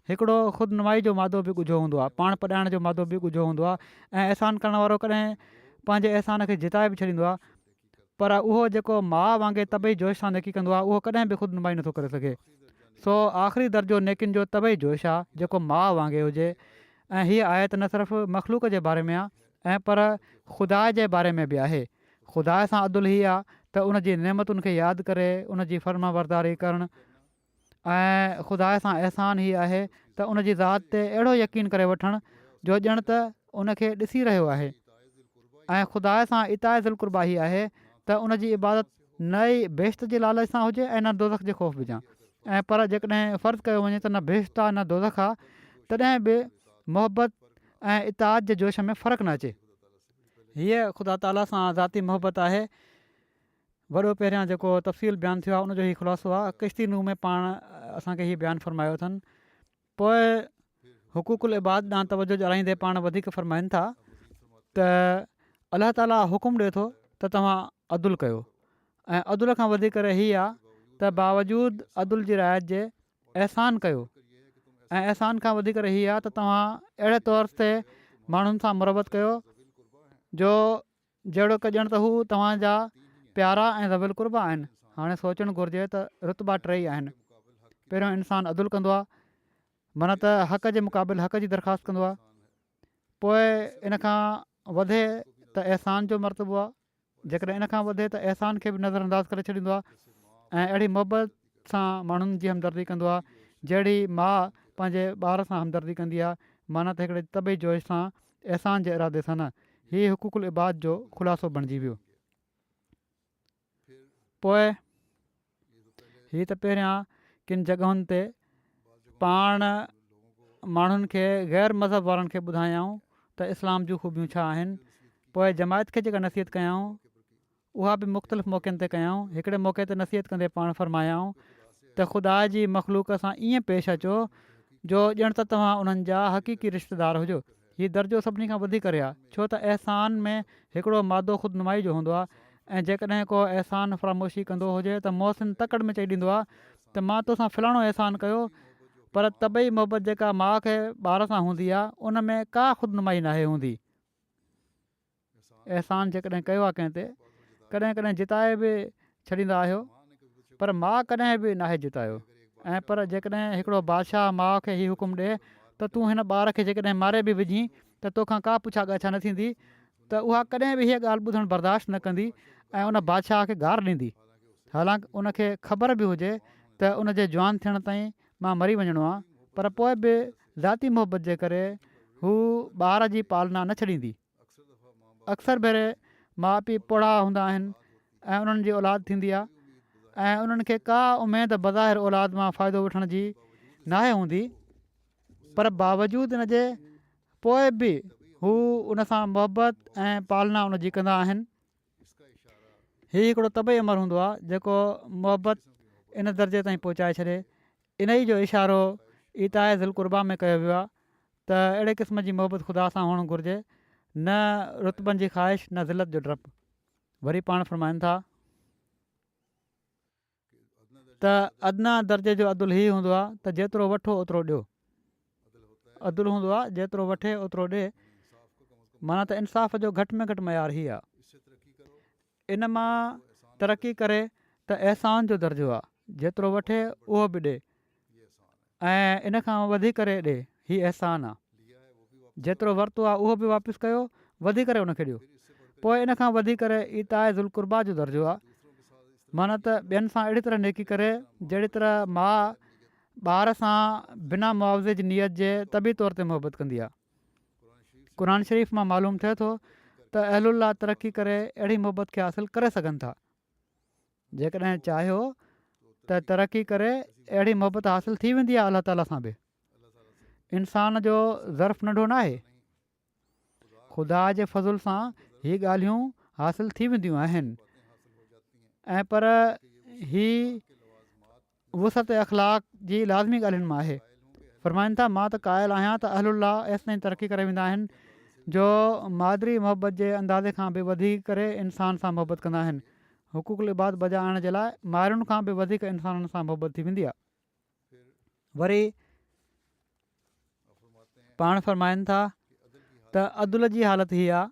B: हिकिड़ो ख़ुदि जो मादो बि ॻुझो हूंदो आहे, पाण पढ़ाइण जो मादो बि ॻुझो हूंदो आहे ऐं अहसान करण वारो कॾहिं पंहिंजे अहसान खे जिताए बि छॾींदो आहे पर उहो जेको माउ वांगुरु तबई जोश सां नेकी कंदो आहे उहो कॾहिं बि ख़ुदि नथो करे सघे। सो आख़िरी दर्जो नेकियुनि जो तबई जोश आहे जेको माउ वांगुरु हुजे। ऐं हीअ आयत न सिर्फ़ु मख़लूक जे बारे में आहे ऐं पर ख़ुदा जे बारे में बि आहे। ख़ुदा सां अदुल हीअ आहे त उन जी नेमतुनि खे यादि करे उन जी फ़र्मा बरदारी करणु ऐं ख़ुदा सां अहसान हीअ आहे त उन जी ज़ात ते अहिड़ो यकीन करे वठणु जो ॼण त उनखे ॾिसी रहियो आहे। ऐं ख़ुदा सां इताए ज़िल क़ुर्बा हीअ आहे त उन जी इबादत न ई बेश्त जे लालच सां हुजे ऐं न दोज़ख जे ख़ौफ़ विझां। ऐं पर जेकॾहिं फ़र्ज़ु कयो वञे त न बेश्त आहे न दोज़ख आहे तॾहिं बि मोहबत ऐं इताद जे जोश में फ़र्क़ु न अचे। हीअ ख़ुदा ताला सां ज़ाती मोहबत आहे। वॾो पहिरियां जेको तफ़सील बयानु थियो आहे उनजो ई ख़ुलासो आहे। किश्ती नूह में पाण असांखे हीअ बयानु फ़रमायो अथनि। पोइ हुक़ूक़ुल इबाद ॾांहुं तवजो ॾियाराईंदे पाण वधीक फ़रमाइनि था त अलाह ताला हुकुम ॾिए थो त तव्हां अदुल कयो ऐं अदुल खां वधीक हीअ आहे त बावजूद अदुल जी रिआयत जे अहसान कयो ऐं अहसान खां वधीक हीअ आहे त तव्हां अहिड़े तौर ते माण्हुनि सां मुरबत कयो जो जहिड़ो की ॼण त हू तव्हांजा प्यारा ऐं ज़विल क़ुर्बा आहिनि। हाणे सोचणु घुरिजे त रुतबा टे ई आहिनि। पहिरियों इंसानु अदुल कंदो आहे माना त हक़ जे मुक़ाबिल हक़ जी दरख़्वास्त कंदो आहे। पोइ इन खां वधे त अहसान जो मरतबो आहे। जेकॾहिं इन खां वधे त अहसान खे बि नज़रअंदाज़ करे छॾींदो आहे ऐं अहिड़ी मोहबत सां माण्हुनि जी हमदर्दी कंदो आहे जहिड़ी माउ पंहिंजे ॿार सां हमदर्दी कंदी आहे। माना त हिकिड़े तबई जोश सां अहसान जे इरादे सां न। हीअ हुक़ूक़ुल इबाद जो ख़ुलासो बणिजी वियो। पोइ हीअ त पहिरियां किन जॻहुनि ते पाण माण्हुनि खे ग़ैर मज़हब वारनि खे ॿुधायऊं त इस्लाम जूं ख़ूबियूं छा आहिनि। पोइ जमायत खे जेका नसीहत कयाऊं उहा बि मुख़्तलिफ़ मौक़नि ते कयाऊं। हिकिड़े मौक़े ते नसीहत कंदे पाण फरमायाऊं त ख़ुदा जी मख़लूक सां ईअं पेश अचो जो ॼण त तव्हां उन्हनि जा हक़ीक़ी रिश्तेदार हुजो। हीउ दर्जो सभिनी खां वधीक करे आहे, छो त अहसान में हिकिड़ो मादो ख़ुदनुमाई जो हूंदो आहे। ऐं जेकॾहिं को अहसान फरामोशी कंदो हुजे त मोहसिन तकड़ में चई ॾींदो आहे त मां तोसां फलाणो अहसान कयो, पर तबई मोहबत जेका माउ खे ॿार सां हूंदी आहे उन में का ख़ुदनुमाई नाहे हूंदी। अहसान जेकॾहिं कयो आहे कंहिं ते, कॾहिं कॾहिं जिताए बि छॾींदा आहियो, पर माउ कॾहिं बि नाहे जितायो। ऐं पर जेकॾहिं हिकिड़ो बादशाह माउ खे हीउ हुकुम ॾिए त तूं हिन ॿार खे जेकॾहिं मारे बि विझी त तोखां का पुछा ॻाछा न थींदी, त उहा कॾहिं बि हीअ ॻाल्हि ॿुधणु बर्दाश्त न कंदी ऐं उन बादशाह खे गार ॾींदी। हालांकि उनखे ख़बर बि हुजे त उन जे जवान थियण ताईं मां मरी वञिणो आहे, पर पोइ बि ज़ाती मुहबत जे करे हू ॿार जी पालना न छॾींदी। अक्सर भेरे माउ पीउ पोड़ा हूंदा आहिनि ऐं उन्हनि जी औलाद थींदी आहे ऐं उन्हनि खे का उमेदु बज़ाहिर औलाद मां फ़ाइदो वठण जी नाहे हूंदी, पर बावजूदि इन जे पोइ बि हू उन सां मुहबत ऐं पालना उन जी कंदा आहिनि। हीउ हिकिड़ो तबई अमर हूंदो आहे जेको मुहबत इन दर्जे ताईं पहुचाए छॾे। इन ई जो इशारो ईताए ज़िलकुर्बा में कयो वियो आहे त अहिड़े क़िस्म जी मुहबत ख़ुदा सां हुअणु घुरिजे, न रुतबनि जी ख़्वाहिश, न ज़िलत जो डपु। वरी पाण फरमाइनि था त अदना दर्जे जो अदुल हीउ हूंदो आहे त जेतिरो वठो ओतिरो ॾियो। अदुल हूंदो आहे जेतिरो वठे ओतिरो ॾिए, माना त इंसाफ़ जो घटि में घटि मयार हीउ आहे। इन मां तरक़ी करे त अहसान जो दर्जो आहे, जेतिरो वठे उहो बि ॾिए ऐं इन खां वधी करे ॾिए, हीउ अहसान आहे। जेतिरो वरितो आहे उहो बि वापसि कयो, वधी करे उनखे ॾियो। पोइ इन खां वधी करे ईताए ज़ुल्कुर्बा जो दर्जो आहे, माना त ॿियनि सां अहिड़ी तरह नेकी करे जहिड़ी तरह माउ ॿार सां बिना मुआवज़े जी नियत जे तबी तौर ते मुहबत कंदी आहे। क़ुर शरीफ़ मां मालूम थिए थो त अहलुल्लाह तरक़ी करे अहिड़ी मुहबत खे हासिलु करे सघनि था। जेकॾहिं चाहियो त तरक़ी करे अहिड़ी मुहबत हासिलु थी वेंदी आहे अलाह ताला सां बि। इंसान जो ज़र्फ़ नंढो न आहे, ख़ुदा जे फज़ुल सां हीअ ॻाल्हियूं हासिलु थी वेंदियूं आहिनि। ऐं पर ही वुसत अख़लाक़ जी लाज़मी ॻाल्हियुनि मां आहे। फरमाइनि था मां त क़ाइल आहियां त अहलुल्लाह एसि ताईं तरक़ी करे वेंदा आहिनि जो मादरी मुहबत जे अंदाज़े खां बि वधीक करे इंसान सां मुहबत कंदा आहिनि। हुक़ूक़ुल इबाद बजा आणण जे लाइ माइरुनि खां बि वधीक इंसाननि सां मुहबत थी वेंदी आहे। वरी पाण फरमाइनि था त अदुल जी हालति हीअ आहे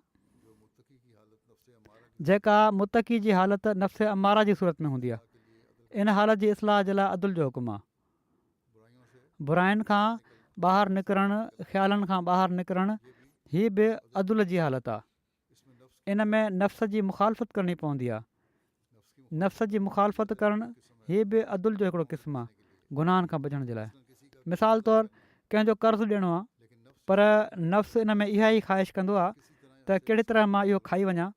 B: जेका मुतक़ी जी हालति नफ़्स अमारा जी सूरत में हूंदी आहे। इन हालत जी इस्लाह जे लाइ अदुल जो हुकुम आहे। बुराइनि खां ॿाहिरि निकिरणु, ख़्यालनि खां ॿाहिरि निकिरणु, हीअ बि अदुल जी हालति आहे। इन में नफ़्स जी मुखालफ़त करणी पवंदी आहे। नफ़्स जी मुखालफ़त करणु हीअ बि अदुल जो हिकिड़ो क़िस्म आहे गुनाहनि खां बचण जे लाइ। मिसाल तौरु कंहिंजो कर्ज़ु ॾियणो आहे, पर नफ़्स इन में इहा ई ख़्वाहिश कंदो आहे त कहिड़ी तरह मां इहो खाई वञा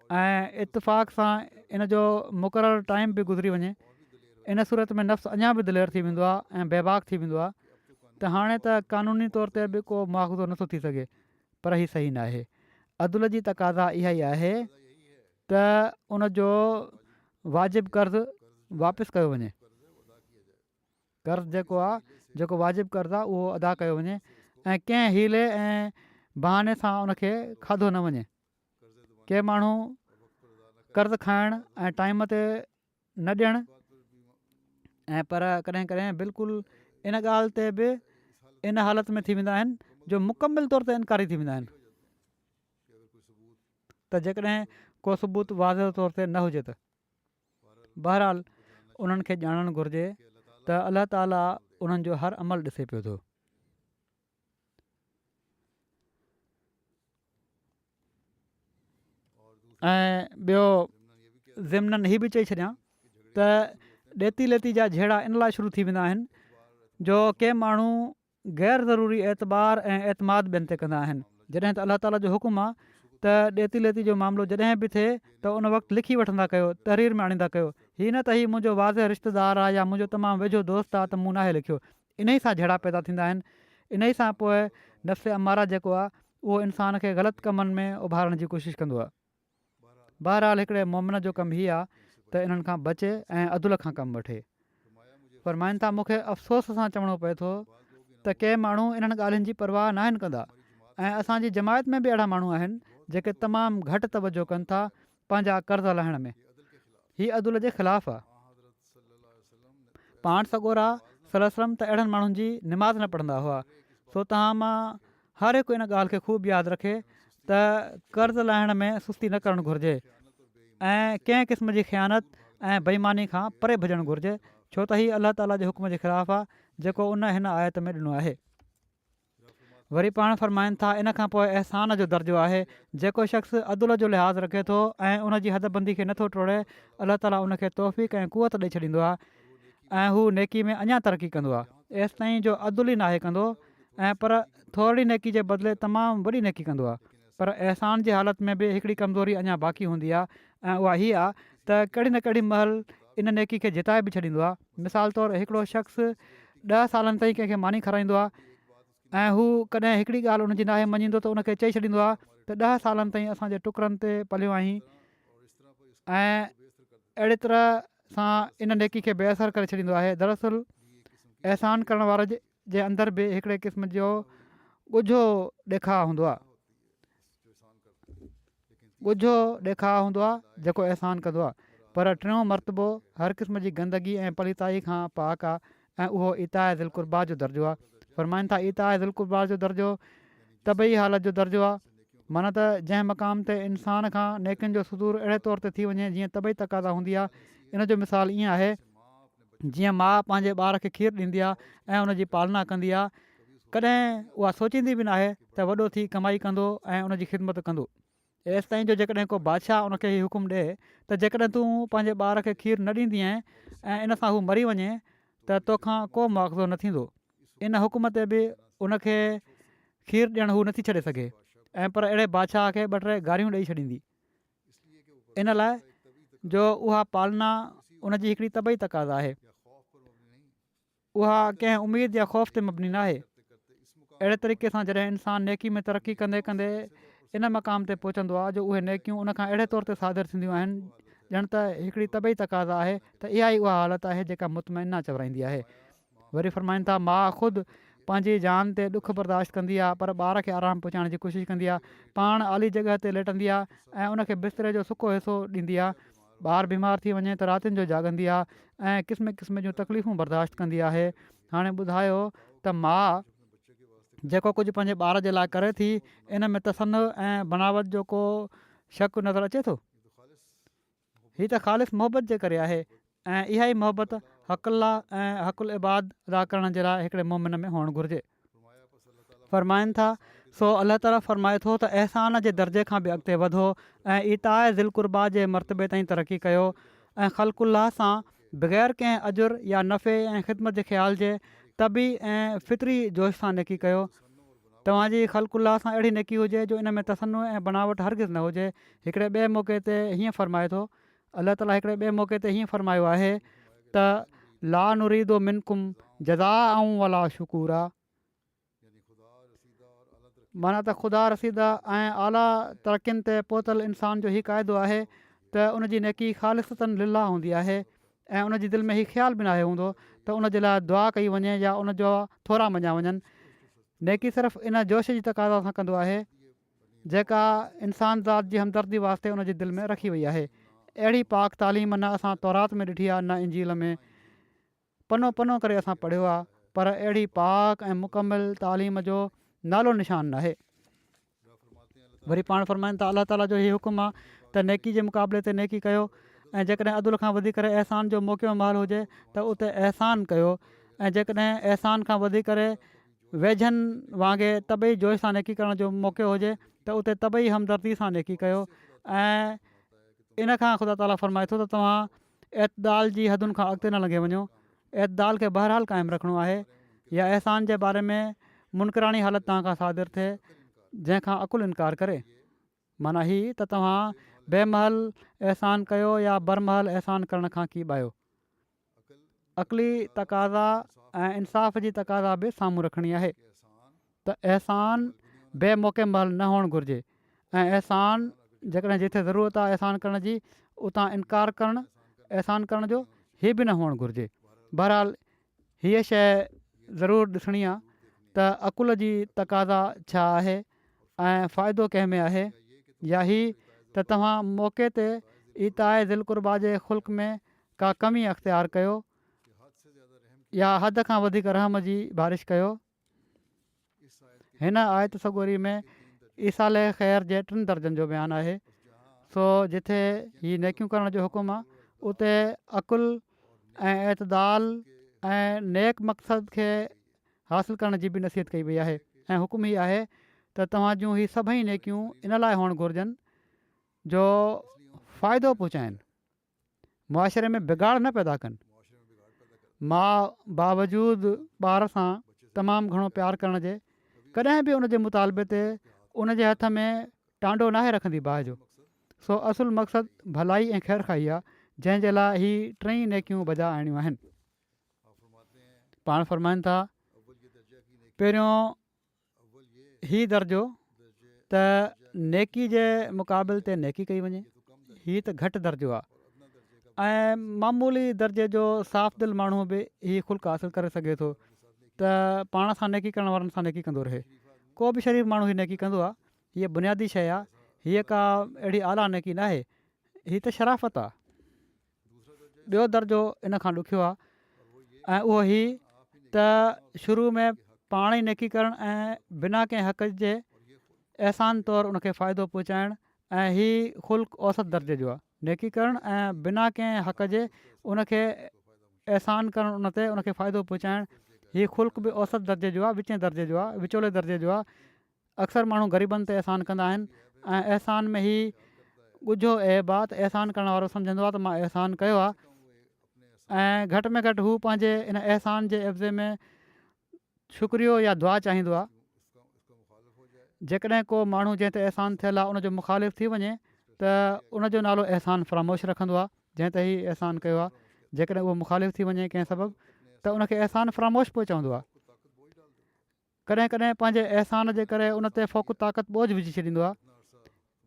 B: ऐं इतफ़ाक़ सां इन जो मुक़ररु टाइम बि गुज़री वञे। इन सूरत में नफ़्स अञा बि दिलेर थी वेंदो आहे ऐं बेबाक थी वेंदो आहे त हाणे त क़ानूनी तौर ते बि को मुआवज़ो नथो थी सघे, पर हीउ सही न आहे। अदुल जी तक़ाज़ा इहा ई आहे त उन जो वाजिबु कर्ज़ु वापसि कयो वञे। कर्ज़ु जेको आहे, जेको वाजिबु कर्ज़ु आहे उहो अदा कयो वञे ऐं कंहिं हीले ऐं बहाने सां उनखे खाधो न वञे। के माण्हू कर्ज़ु खाइणु ऐं टाइम ते न ॾियणु ऐं पर कॾहिं कॾहिं बिल्कुलु इन ॻाल्हि ते बि इन हालति में थी वेंदा आहिनि जो मुकमिल तौर ते इनकारी थी वेंदा आहिनि त जेकॾहिं को सबूत वाज़िह तौर ते न हुजे त। बहरहाल उन्हनि खे ॼाणणु घुरिजे त अलाह ताला उन्हनि जो हर अमल ॾिसे पियो थो। ऐं ॿियो ज़िमननि हीअ बि चई छॾियां त ॾेती लेती जा जहिड़ा इन लाइ शुरू थी वेंदा आहिनि जो के माण्हू ग़ैर ज़रूरी एतबार ऐं एतमाद ॿियनि ते कंदा आहिनि। जॾहिं त अलाह ताला जो हुकुम आहे त ॾेती लेती जो मामिलो जॾहिं बि थिए त उन वक़्तु लिखी वठंदा कयो, तहरीर में आणींदा कयो। हीअ न त हीउ मुंहिंजो वाज़े रिश्तेदार आहे या मुंहिंजो तमामु वेझो दोस्त आहे त मूं नाहे लिखियो। इन ई सां जहिड़ा पैदा थींदा आहिनि। इन ई सां पोइ नफ़्स अमारा जेको आहे उहो इंसान खे ग़लति कमनि में उभारण जी कोशिशि कंदो आहे। बहरहाल हिकिड़े मोमिन जो कमु हीअ आहे त इन्हनि खां बचे ऐं अदुल खां कमु वठे। फरमाइनि था मूंखे अफ़सोस सां चवणो पए थो त के माण्हू इन्हनि ॻाल्हियुनि जी परवाह न आहिनि कंदा ऐं असांजी जमायत में बि अहिड़ा माण्हू आहिनि जेके तमामु घटि तवजो कनि था पंहिंजा कर्ज़ लाहिण में। हीअ अदुल जे ख़िलाफ़ु आहे। पाण सॻोरा सलम त अहिड़नि माण्हुनि जी निमाज़ न पढ़ंदा हुआ। सो तव्हां मां हर हिकु इन ॻाल्हि खे ख़ूब यादि रखे त कर्ज़ लाहिण में सुस्ती न करणु घुरिजे ऐं कंहिं क़िस्म जी ख़यानत ऐं बेईमानी खां परे भॼणु घुरिजे, छो त हीअ अलाह ताला जे हुकुम जे ख़िलाफ़ु आहे जेको उन हिन आयत में ॾिनो आहे। वरी पाण फरमाइनि था इन खां पोइ अहसान जो दर्जो आहे। जेको शख़्स अदुल जो लिहाज़ रखे थो ऐं उनजी हदबंदी खे नथो टोड़े, अलाह ताला उनखे तौफ़ीक़ ऐं कुवत ॾेई छॾींदो आहे ऐं हू नेकी में अञा तरक़ी कंदो आहे। एसि ताईं जो अदुल ई नाहे कंदो ऐं पर थोरी नेकी जे बदिले तमामु वॾी नेकी कंदो आहे। पर अहसान जी हालति में बि हिकिड़ी कमज़ोरी अञा बाक़ी हूंदी आहे ऐं उहा हीअ आहे त कहिड़ी न कहिड़ी महिल इन नेकी खे जिताए बि छॾींदो आहे। मिसाल तौरु हिकिड़ो शख़्स 10 सालनि ताईं कंहिंखे मानी खाराईंदो आहे ऐं हू कॾहिं हिकिड़ी ॻाल्हि उनजी नाहे मञींदो त उनखे चई छॾींदो आहे त 10 सालनि ताईं असांजे टुकरनि ते पलियो आहीं ऐं अहिड़ी तरह सां इन नेकी खे बेअसर करे छॾींदो आहे। दरअसल अहसान करण वारे जे अंदरि बि हिकिड़े क़िस्म जो ॻुझो ॾेखाउ हूंदो आहे, ॻुझो ॾेखाउ हूंदो आहे जेको अहसान कंदो आहे। पर टियों मरतबो हर क़िस्म जी गंदगी ऐं पलीताई खां पाक आहे ऐं उहो इताए दिल कुर्बा जो दर्जो आहे। फरमाइनि था इताए दिल कुर्बा जो दर्जो तबई हालत जो दर्जो आहे, माना त जंहिं मक़ाम ते इंसान खां नेकियुनि जो सुदूर अहिड़े तौर ते थी वञे जीअं तबई तक़ाज़ा हूंदी आहे। इन जो मिसाल ईअं आहे जीअं माउ पंहिंजे ॿार खे खीरु ॾींदी आहे ऐं उनजी पालना कंदी आहे, कॾहिं उहा सोचींदी बि न आहे त वॾो थी कमाई कंदो ऐं उनजी ख़िदमत कंदो। एसि ताईं जो जेकॾहिं को बादशाह उनखे हीउ हुकुम ॾिए त जेकॾहिं तूं पंहिंजे ॿार खे खीरु न ॾींदी आहीं ऐं इन सां हू मरी वञे त तोखां को मुआवज़ो न थींदो। इन हुकुम ते बि उनखे खीरु ॾियणु हू नथी छॾे सघे ऐं पर अहिड़े बादशाह खे 2-3 गारियूं ॾेई छॾींदी, इन लाइ जो उहा पालना उनजी हिकिड़ी तबई तक़ाज़ा आहे, उहा कंहिं उमेद या ख़ौफ़ ते मबनी न आहे। अहिड़े तरीक़े सां जॾहिं इंसानु नेकी में तरक़ी कंदे कंदे इन मक़ाम ते पहुचंदो आहे जो उहे नेकियूं उनखां अहिड़े तौर ते सादर थींदियूं आहिनि ॼण त हिकिड़ी तबई तक़ाज़ा आहे त इहा ई उहा हालत आहे जेका मुतमइना चवराईंदी आहे। वरी फरमाइनि था माउ ख़ुदि पंहिंजी जान ते ॾुख बर्दाश्त कंदी आहे पर ॿार खे आराम पहुचाइण जी कोशिशि कंदी आहे, पाण आली जॻह ते लेटंदी आहे ऐं उनखे बिस्तरे जो सुको हिसो ॾींदी आहे। ॿारु बीमार थी वञे त रातिनि जो जाॻंदी आहे ऐं क़िस्म क़िस्म जूं तकलीफ़ूं बर्दाश्त कंदी आहे। हाणे ॿुधायो त माउ जेको कुझु पंहिंजे ॿार जे लाइ करे थी इन में तसन्नु ऐं बनावट जो को शक नज़र अचे थो? हीअ त ख़ालिस मोहबत जे करे आहे ऐं इहा ई मोहबत हक़ुल्ला ऐं हक़ुल इबाद अदा करण जे लाइ हिकिड़े मोमिन में हुअणु घुरिजे। फरमाइनि था सो अलाह ताला फरमाए थो त अहसान जे दर्जे खां बि अॻिते वधो ऐं इताए दिल कुर्बा जे मरतबे ताईं तरक़ी कयो ऐं ख़ल्क़ुल्लाह सां बग़ैर कंहिं अजुर या नफ़े ऐं ख़िदमत जे ख़्याल जे तबी ऐं फितरी जोश सां नेकी कयो। तव्हांजी ख़ल्क़ुल्लाह सां अहिड़ी नेकी हुजे जो इन में तसन्नु ऐं बनावट हरगिज़ न हुजे। हिकिड़े ॿिए मौक़े ते हीअं फरमाए थो, अलाह ताला हिकिड़े ॿिए मौक़े ते हीअं फरमायो आहे त ला नुरीदो मिनकुम जज़ा ऐं वला शुकूरा, माना त ख़ुदा रसीदा ऐं आला तरक़ियुनि ते पहुतल इंसान जो हीउ क़ाइदो आहे त उनजी नेकी ख़ालिसतन लिल्लाह हूंदी आहे ऐं उनजी दिलि में हीउ ख़्यालु बि नाहे हूंदो त उनजे लाइ दुआ कई वञे या उनजो थोरा मञा वञनि। नेकी सिर्फ़ु इन जोश जी तक़ाज़ा सां कंदो आहे जेका इंसान ज़ात जी हमदर्दी वास्ते उनजी दिलि में रखी वई आहे। अहिड़ी पाक तालीम न असां तौरात में ॾिठी आहे न इंजील में, पनो पनो करे असां पढ़ियो आहे, पर अहिड़ी पाक ऐं मुकमिल तालीम जो नालो निशान न आहे। वरी पाण फरमाइनि था अलाह ताला जो हीउ हुकुम आहे त नेकी जे मुक़ाबले ते नेकी कयो ऐं जेकॾहिं अदुल खां वधी करे अहसान जो मौक़ियो माल हुजे त उते अहसान कयो ऐं जेकॾहिं अहसान खां वधी करे वेझनि वांगुरु तबई जोश सां नेकी करण जो मौक़ियो हुजे त उते तबई हमदर्दी सां नेकी कयो। ऐं इन खां ख़ुदा ताला फरमाए थो त तव्हां एतदाल जी हदुनि खां अॻिते न लॻे वञो। एतदाल खे बहरहाल क़ाइमु रखिणो आहे या अहसान जे बारे में मुनकरानी हालत तव्हां खां सादिर थिए जंहिंखां अकुलु इनकार करे, माना हीअ त तव्हां बेमहल अहसान कयो या बरमहल अहसान करण खां की ॿायो। अक़ली तक़ाज़ा ऐं इंसाफ़ जी तक़ाज़ा बि साम्हूं रखणी आहे त अहसान बे मौक़े महिल न हुअणु घुरिजे ऐं अहसान जेकॾहिं जिथे ज़रूरत आहे अहसान करण जी उतां इनकार करणु अहसान करण जो हीअ बि न हुअणु घुरिजे। बहरहाल हीअ शइ ज़रूरु ॾिसणी आहे त अकुल जी तक़ाज़ा छा आहे ऐं फ़ाइदो कंहिं में आहे या ही त तव्हां मौक़े ते इताए दिलि क़ुर्बा जे ख़ुल्क़ में का कमी अख़्तियार कयो या हद खां वधीक रहम जी बारिश कयो। हिन आयत सॻोरी में ईसाल ख़ैर जे 3 दर्जनि जो बयानु आहे। सो जिथे ही नेकियूं करण जो हुकुम आहे उते अकुल ऐं एतदाल ऐं नेक मक़सद खे हासिलु करण जी बि नसीहत कई वई आहे ऐं हुकुम ही आहे त तव्हां जूं ही सभई नेकियूं इन लाइ हुअणु घुरिजनि जो फ़ाइदो पहुचाइनि, मुआशिरे में बिगाड़ न पैदा कनि। माउ बावजूदु ॿार सां तमामु घणो प्यारु करण जे कॾहिं बि उन जे मुतालबे ते उन जे हथ में टांडो नाहे रखंदी बाहि जो। सो असुलु मक़सदु भलाई ऐं ख़ैरु खाई आहे जंहिंजे लाइ ही 3 नेकियूं बजा आणियूं आहिनि। पाण फ़रमाइनि था पहिरियों ही दर्जो त नेकी जे मुक़ाबिल ते नेकी कई वञे, हीअ त घटि दर्जो आहे ऐं मामूली दर्जे जो साफ़ दिलि माण्हू बि हीअ ख़ुल्क़ हासिलु करे सघे थो त पाण सां नेकी करण वारनि सां नेकी कंदो रहे। को बि शरीफ़ माण्हू हीअ नेकी कंदो आहे, हीअ बुनियादी शइ आहे, हीअ का अहिड़ी आला नेकी न आहे, हीअ त शराफ़त आहे। ॿियो दर्जो इन खां ॾुखियो आहे ऐं उहो ही त शुरू में पाण ई नेकी करणु ऐं बिना कंहिं हक़ जे अहसान तौरु उनखे फ़ाइदो पहुचाइणु ऐं हीअ ख़ुल्क़ औसत दर्जे जो आहे। नेकी करणु ऐं बिना कंहिं हक़ जे उनखे अहसान करणु उन ते उनखे फ़ाइदो पहुचाइणु हीअ ख़ुल्क़ बि औसत दर्जे जो आहे, विचें दर्जे जो आहे, विचोले दर्जे जो आहे। अक्सर माण्हू ग़रीबनि ते अहसान कंदा आहिनि ऐं अहसान में ही ॻुझो ऐब आहे त अहसान करण वारो सम्झंदो आहे त मां अहसान कयो आहे ऐं घटि में घटि हू पंहिंजे इन अहसान जे एवज़े में शुक्रियो या दुआ चाहींदो आहे। जेकॾहिं को माण्हू जंहिं ते अहसान थियल आहे उनजो मुखालिफ़ थी वञे त उनजो नालो अहसान फ़रामोश रखंदो आहे जंहिं ते ही अहसान कयो आहे। जेकॾहिं उहो मुखालिफ़ थी वञे कंहिं सबबु त उनखे अहसान फ़रामोश पियो चवंदो आहे। कॾहिं कॾहिं पंहिंजे अहसान जे करे उन ते फ़ोक़ु ताक़त बोझ विझी छॾींदो आहे,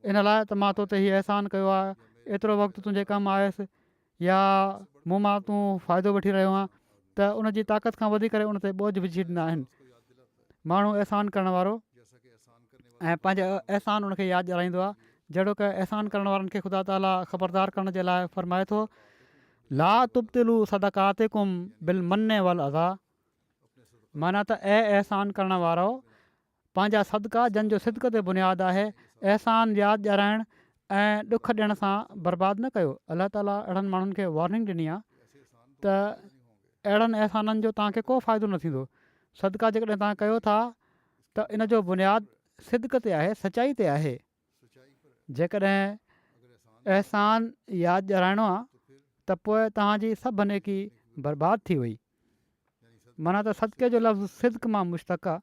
B: इन लाइ त मां तो ते हीअ अहसान कयो आहे, एतिरो वक़्तु तुंहिंजे कमु आयुसि या मूं मां तूं फ़ाइदो वठी रहियो आहीं, त उनजी ताक़त खां वधी करे उन ते बोझ विझी छॾींदा आहिनि। माण्हू अहसान करण वारो ऐं पंहिंजे अहसान उनखे यादि ॾियाराईंदो आहे, जहिड़ो की अहसान करण वारनि खे ख़ुदा ताला ख़बरदार करण जे लाइ फ़रमाए थो ला तुब्तिलू सदक़ातिकुम बिल मन्ने वल अज़ा, माना त अहसान करण वारो पंहिंजा सदका जंहिंजो सिदक ते बुनियादु आहे अहसान यादि ॾियाराइणु ऐं ॾुख ॾियण सां बर्बादु न कयो। अलाह ताला अहिड़नि माण्हुनि खे वॉर्निंग ॾिनी आहे त अहिड़नि अहसाननि जो तव्हांखे को फ़ाइदो न थींदो। सदका जेकॾहिं तव्हां कयो था त इन जो बुनियादु सिदक ते आहे, सचाई ते आहे। जेकॾहिं अहसान यादि ॾियाराइणो आहे त पोइ तव्हांजी सभु नेकी बर्बादु थी वई। माना त सदके जो लफ़्ज़ सिदक मां मुश्तक़ आहे।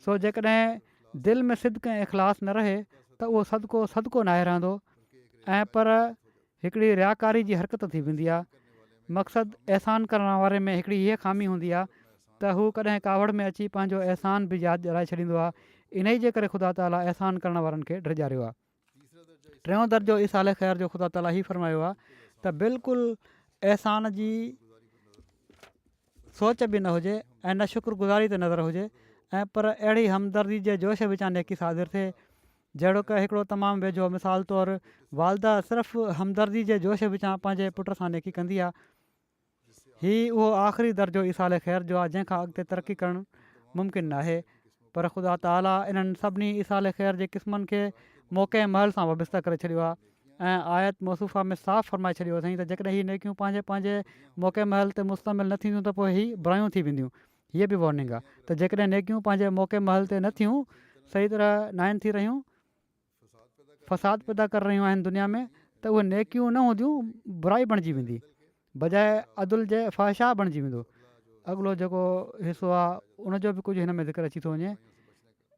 B: सो जेकॾहिं दिलि में सिदक ऐं इख़लास न रहे त उहो सदको सदको नाहे रहंदो ऐं पर हिकिड़ी रियाकारी जी हरकत थी वेंदी आहे। मक़सदु अहसान करण वारे में हिकिड़ी हीअ ख़ामी हूंदी आहे त हू कॾहिं कावड़ में अची पंहिंजो अहसान बि यादि ॾियाराए छॾींदो आहे। इन ई जे करे ख़ुदा ताला अहसान करण वारनि खे ड्रिॼारियो आहे। टियों दर्जो ईसाल ख़ैर जो ख़ुदा ताला ही फ़रमायो आहे त बिल्कुलु अहसान जी सोच बि न हुजे ऐं न शुक्रगुज़ारी ते नज़र हुजे ऐं पर अहिड़ी हमदर्दी जे जोश विचां नेकी सादिर थिए जहिड़ो की हिकिड़ो तमामु वेझो मिसाल तौरु वालदा सिर्फ़ु हमदर्दी जे जोश विचां पंहिंजे पुट सां नेकी कंदी आहे। हीउ उहो आख़िरी दर्जो ईसाल ख़ैर जो आहे जंहिंखां अॻिते तरक़ी करणु मुमकिन न आहे। पर ख़ुदा ताला इन्हनि सभिनी ईसाल ख़ैर जे क़िस्मनि खे मौक़े महल सां वाबस्ता करे छॾियो आहे ऐं आयत मौसूफ़ा में साफ़ फरमाए छॾियो अथई त जेकॾहिं हीअ नेकियूं पंहिंजे पंहिंजे मौक़े महल ते मुस्तमिल न थींदियूं त पोइ हीअ बुरायूं थी वेंदियूं। हीअ बि वॉर्निंग आहे त जेकॾहिं नेकियूं पंहिंजे मौक़े महल ते न थियूं, सही तरह नाइनि थी रहियूं, फ़साद पैदा करे रहियूं आहिनि दुनिया में, त उहे नेकियूं न हूंदियूं, बुराई बणिजी वेंदी, बजाए अदुल जे फ़ाहिशा बणिजी वेंदो। अॻिलो जेको हिसो आहे उनजो बि कुझु हिन में ज़िक्र अची थो वञे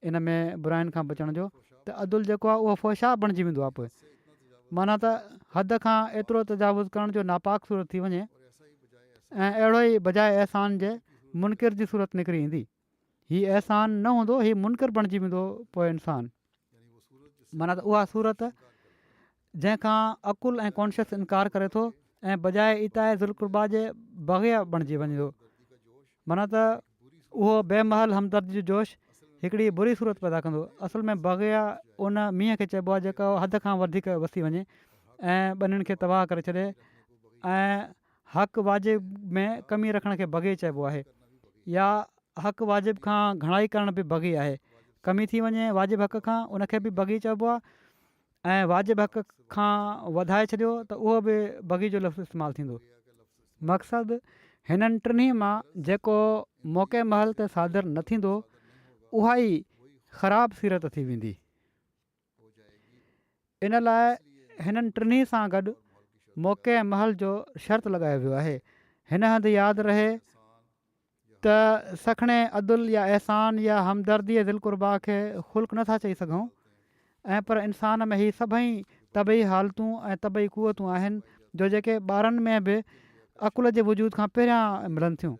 B: इन में बुराइनि खां बचण जो, त अदुल जेको आहे उहो फ़ाहिशा बणिजी वेंदो आहे। पोइ माना त हद खां एतिरो तजावुज़ करण जो नापाक सूरत थी वञे ऐं अहिड़ो ई बजाए अहसान जे मुनकिर जी सूरत निकिरी ईंदी। हीउ अहसान न हूंदो, हीउ मुनकर बणिजी वेंदो पोइ इंसानु। माना त उहा सूरत जंहिंखां अकुल ऐं कॉन्शियस इनकार करे थो ऐं बजाए इताए ज़ुल्कुरबा जे बग़िया बणिजी वञे थो। माना त उहो बेमहल हमदर्दी जो जोश हिकिड़ी बुरी सूरत पैदा कंदो। असल में बग़िया उन मींहं खे चइबो आहे जेको हद खां वधीक वसी वञे ऐं ॿनियुनि खे तबाह करे छॾे, ऐं हक़ वाजिब में कमी रखण खे बग़ी चइबो आहे, या हक़ वाजिब खां घणाई करण बि बग़ी आहे। कमी थी वञे वाजिब हक़ खां उनखे बि बग़ी चइबो आहे, ऐं वाजिब हक़ खां वधाए छॾियो त उहो बि बग़ी जो लफ़्ज़ इस्तेमालु थींदो। मक़सदु हिननि टिनी मां जेको मौक़े महल ते सादिर न थींदो उहा ई ख़राबु सीरत थी वेंदी। इन लाइ हिननि टिनी सां गॾु मौक़े महल जो शर्त लॻायो वियो आहे। हिन हंधि यादि रहे त सखणे अदुल या अहसान या हमदर्दी दिलकुरबा खे ख़ुल्क़ नथा चई सघूं, ऐं पर इंसान में हीअ सभई तबई हालतूं ऐं तबई क़ुवतूं आहिनि जो जेके ॿारनि में बि अकुल जे वजूद खां पहिरियां मिलनि थियूं।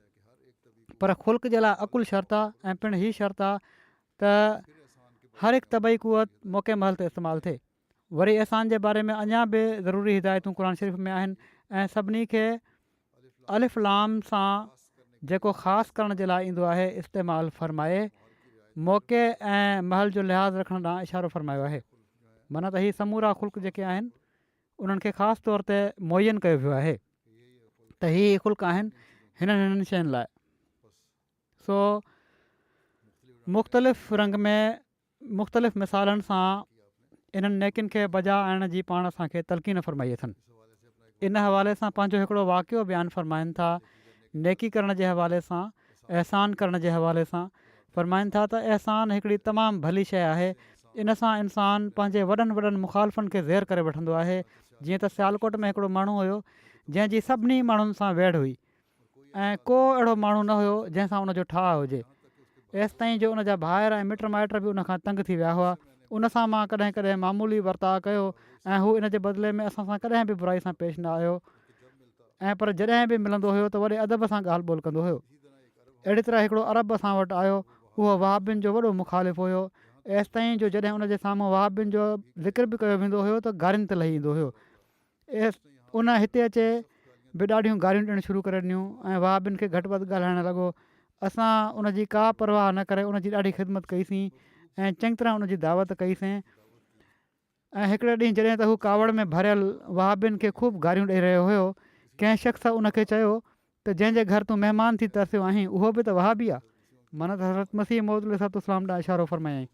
B: पर ख़ुल्क़ जे लाइ अकुल शर्त आहे, ऐं पिणु हीअ शर्त आहे त हर हिकु तबई क़ुवत मौक़े महल ते इस्तेमालु थिए। वरी अहसान जे बारे में अञा बि ज़रूरी हिदायतूं क़ुर शरीफ़ में आहिनि, ऐं सभिनी खे अलिफ़ लाम सां जेको ख़ासि करण जे लाइ ईंदो आहे इस्तेमालु फ़रमाए मौक़े ऐं महल जो लिहाज़ रखण ॾांहुं इशारो फ़रमायो आहे। माना त हीअ समूरा ख़ुल्क़ जेके आहिनि उन्हनि खे ख़ासि तौर ते मुयन कयो वियो आहे त हीअ ख़ुल्क़ आहिनि हिननि शयुनि लाइ। सो मुख़्तलिफ़ रंग में मुख़्तलिफ़ मिसालनि सां इन्हनि नेकिन खे बजा आणण जी पाण असांखे तलक़ीन फ़रमाई अथनि। इन हवाले सां पंहिंजो हिकिड़ो वाक़ियो बयानु फ़रमाइनि था। नेकी करण जे हवाले सां, अहसान करण जे हवाले सां फ़रमाइनि था त अहसान हिकिड़ी तमामु भली शइ आहे। इन सां इंसानु पंहिंजे वॾनि वॾनि मुखालफ़नि खे ज़ेर करे वठंदो आहे। जीअं त सियालकोट में हिकिड़ो माण्हू हुयो जंहिंजी सभिनी माण्हुनि सां वेड़ हुई, ऐं को अहिड़ो माण्हू न हुयो जंहिंसां उनजो ठाह हुजे। एसि ताईं जो उनजा भाइर ऐं मिट माइट बि उनखां तंग थी विया हुआ। उन सां मां कॾहिं कॾहिं मामूली वर्ताउ कयो ऐं हू इन जे बदिले में असां सां कॾहिं बि बुराई सां पेश न आयो, ऐं पर जॾहिं बि मिलंदो हुयो त वरी अदब सां ॻाल्हि ॿोल कंदो हुयो। अहिड़ी तरह हिकिड़ो अरब असां वटि आयो, उहो वहाबियुनि जो वॾो मुखालिफ़ हुयो। एसि ताईं जो जॾहिं उनजे साम्हूं वहाबियुनि जो ज़िक्र बि कयो वेंदो हुयो त गारियुनि ते लही ईंदो हुयो। उन हिते अचे बि ॾाढियूं गारियूं ॾियणु शुरू करे ॾिनियूं ऐं वहाबियुनि खे घटि वधि ॻाल्हाइणु लॻो। असां उनजी का परवाह न करे उनजी ॾाढी ख़िदमत कईसीं ऐं चङी तरह उनजी दावत कईसीं। ऐं हिकिड़े ॾींहुं जॾहिं त हू कावड़ में भरियल वहाबियुनि खे ख़ूब गारियूं ॾेई रहियो हुयो, कंहिं शख़्स उनखे चयो त जंहिंजे घर तूं महिमान थी तरसियो आहीं उहो बि त वहाबी आहे। माना त हज़रत मसीह मौद अलैहिस्सलाम ॾांहुं इशारो फ़रमायईं।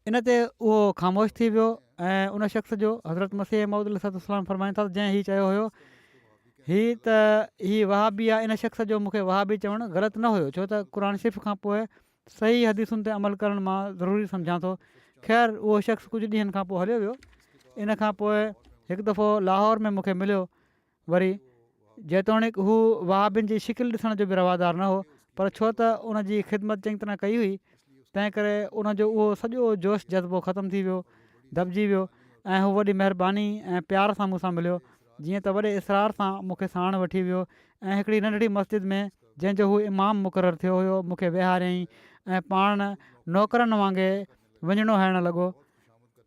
B: इन ते उहो ख़ामोश थी वियो ऐं उन शख़्स जो हज़रत मसीह मौद अलैहिस्सलाम फ़रमाइनि था जंहिं हीअ चयो हुयो हीअ वहाबी आहे, इन शख़्स जो मूंखे वहाबी चवणु ग़लति न हुयो, छो त क़ुर शरीफ़ खां पोइ सही हदीसुनि ते अमल करणु मां ज़रूरी सम्झां थो। ख़ैर उहो शख़्स कुझु ॾींहंनि खां पोइ हलियो वियो। इन खां पोइ हिकु दफ़ो लाहौर में मूंखे मिलियो वरी, जेतोणीकि हू वहाबियुनि जी शिकिल ॾिसण जो बि रवादार न हो, पर छो त उनजी ख़िदमत चङी तरह कई हुई तंहिं करे उनजो उहो सॼो जोश जज़्बो ख़तमु थी वियो, दॿिजी वियो, ऐं हू वॾी महिरबानी ऐं प्यार सां मूंसां मिलियो। जीअं त वॾे इसरार सां मूंखे साण वठी वियो ऐं हिकिड़ी नंढड़ी मस्जिद में जंहिंजो हू इमाम मुक़ररु थियो हुयो मूंखे वेहारियईं ऐं पाण नौकरनि वांगुरु वञिणो हलणु लॻो।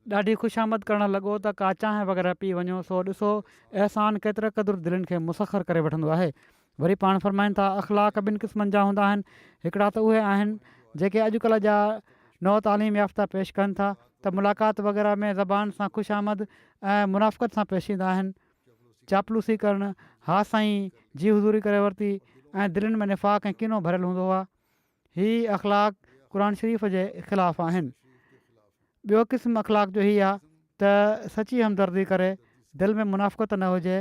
B: ॾाढी ख़ुशामद करणु लॻो त का चांहि वग़ैरह पी वञो। सो ॾिसो अहसान केतिरे क़दुरु दिलनि खे मुसख़र करे वठंदो आहे। वरी पाण फ़रमाइनि था अख़लाक़ ॿिनि क़िस्मनि जा हूंदा आहिनि। हिकिड़ा त उहे आहिनि जेके अॼुकल्ह जा नओं तालीम याफ़्ता पेश कनि था त मुलाक़ात वग़ैरह में ज़बान सां ख़ुशामद ऐं मुनाफ़क़त सां पेश ईंदा आहिनि। चापलूसी करणु, हा साईं जी हुज़ूरी करे वरिती ऐं दिलनि में निफ़ाक़ ऐं किनो भरियलु हूंदो आहे। हीअ अख़लाक़ क़ुर शरीफ़ जे ख़िलाफ़ु आहिनि। ॿियो क़िस्म अख़लाक़ जो हीअ आहे त सची हमदर्दी करे, दिलि में मुनाफ़क़त न हुजे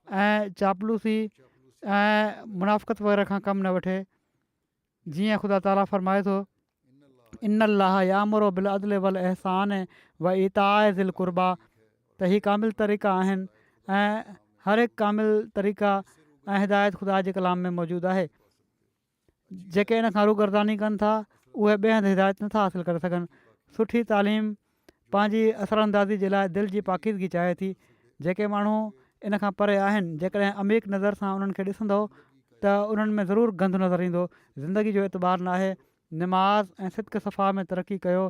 B: ऐं चापलूसी ऐं मुनाफ़क़त वग़ैरह खां कमु न वठे। जीअं ख़ुदा ताला फ़रमाए थो इन अल्लाह यामुरु बिल अदल वल अहसान व इताए ज़िल क़ुरबा, त हीअ कामिल तरीक़ा आहिनि ऐं हर हिकु कामिल तरीक़ा ऐं हिदायत ख़ुदा जे कलाम में मौजूदु आहे। जेके इन खां रूगर्दानी कनि था उहे ॿिए हंधि हिदायत नथा हासिलु करे सघनि। सुठी तालीम पंहिंजी असरअंदाज़ी जे लाइ दिलि जी पाकीदगी चाहे थी। जेके माण्हू इन खां परे आहिनि जेकॾहिं अमीक नज़र सां उन्हनि खे ॾिसंदो त उन्हनि में ज़रूरु गंद नज़र ईंदो। ज़िंदगी जो एतबार न आहे। निमाज़ ऐं सिदक सफ़ा में तरक़ी कयो।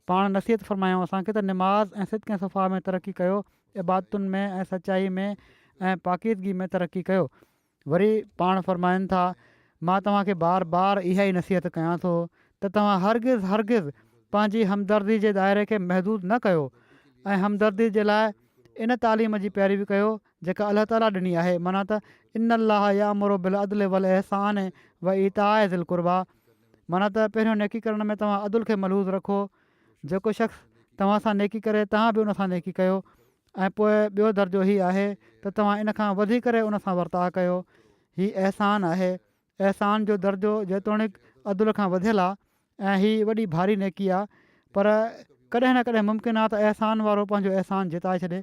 B: पाण नसीहत फ़रमायूं असांखे त निमाज़ ऐं सिदक सफ़ा में तरक़ी कयो, इबादतुनि में ऐं सचाई में ऐं पाकीदगी में तरक़ी कयो। वरी पाण फ़रमाइनि था, मां तव्हांखे बार बार इहा ई नसीहत कयां थो त तव्हां हरगिज़ पंहिंजी हमदर्दी जे दाइरे खे महदूद न कयो ऐं हमदर्दी जे लाइ इन तालीम जी पैरवी कयो जेका अलाह ताला ॾिनी आहे। माना त इन अलाह यामुरु बिल अदल वल इहसान व इताए ज़िल क़ुर्बा। माना त पहिरियों नेकी करण में तव्हां अदुल खे मलूज़ रखो। जेको शख़्स तव्हां सां नेकी करे तव्हां बि उन सां नेकी कयो। ऐं पोइ ॿियो दर्जो हीअ आहे त तव्हां इन खां वधी करे उन सां वर्ताउ कयो। हीउ अहसान आहे। अहसान जो दर्जो जेतोणीकि अदुल खां वधियलु आहे ऐं हीअ वॾी भारी नेकी आहे, पर कॾहिं न कॾहिं मुमकिन आहे त अहसान वारो पंहिंजो अहसान जिताए छॾे।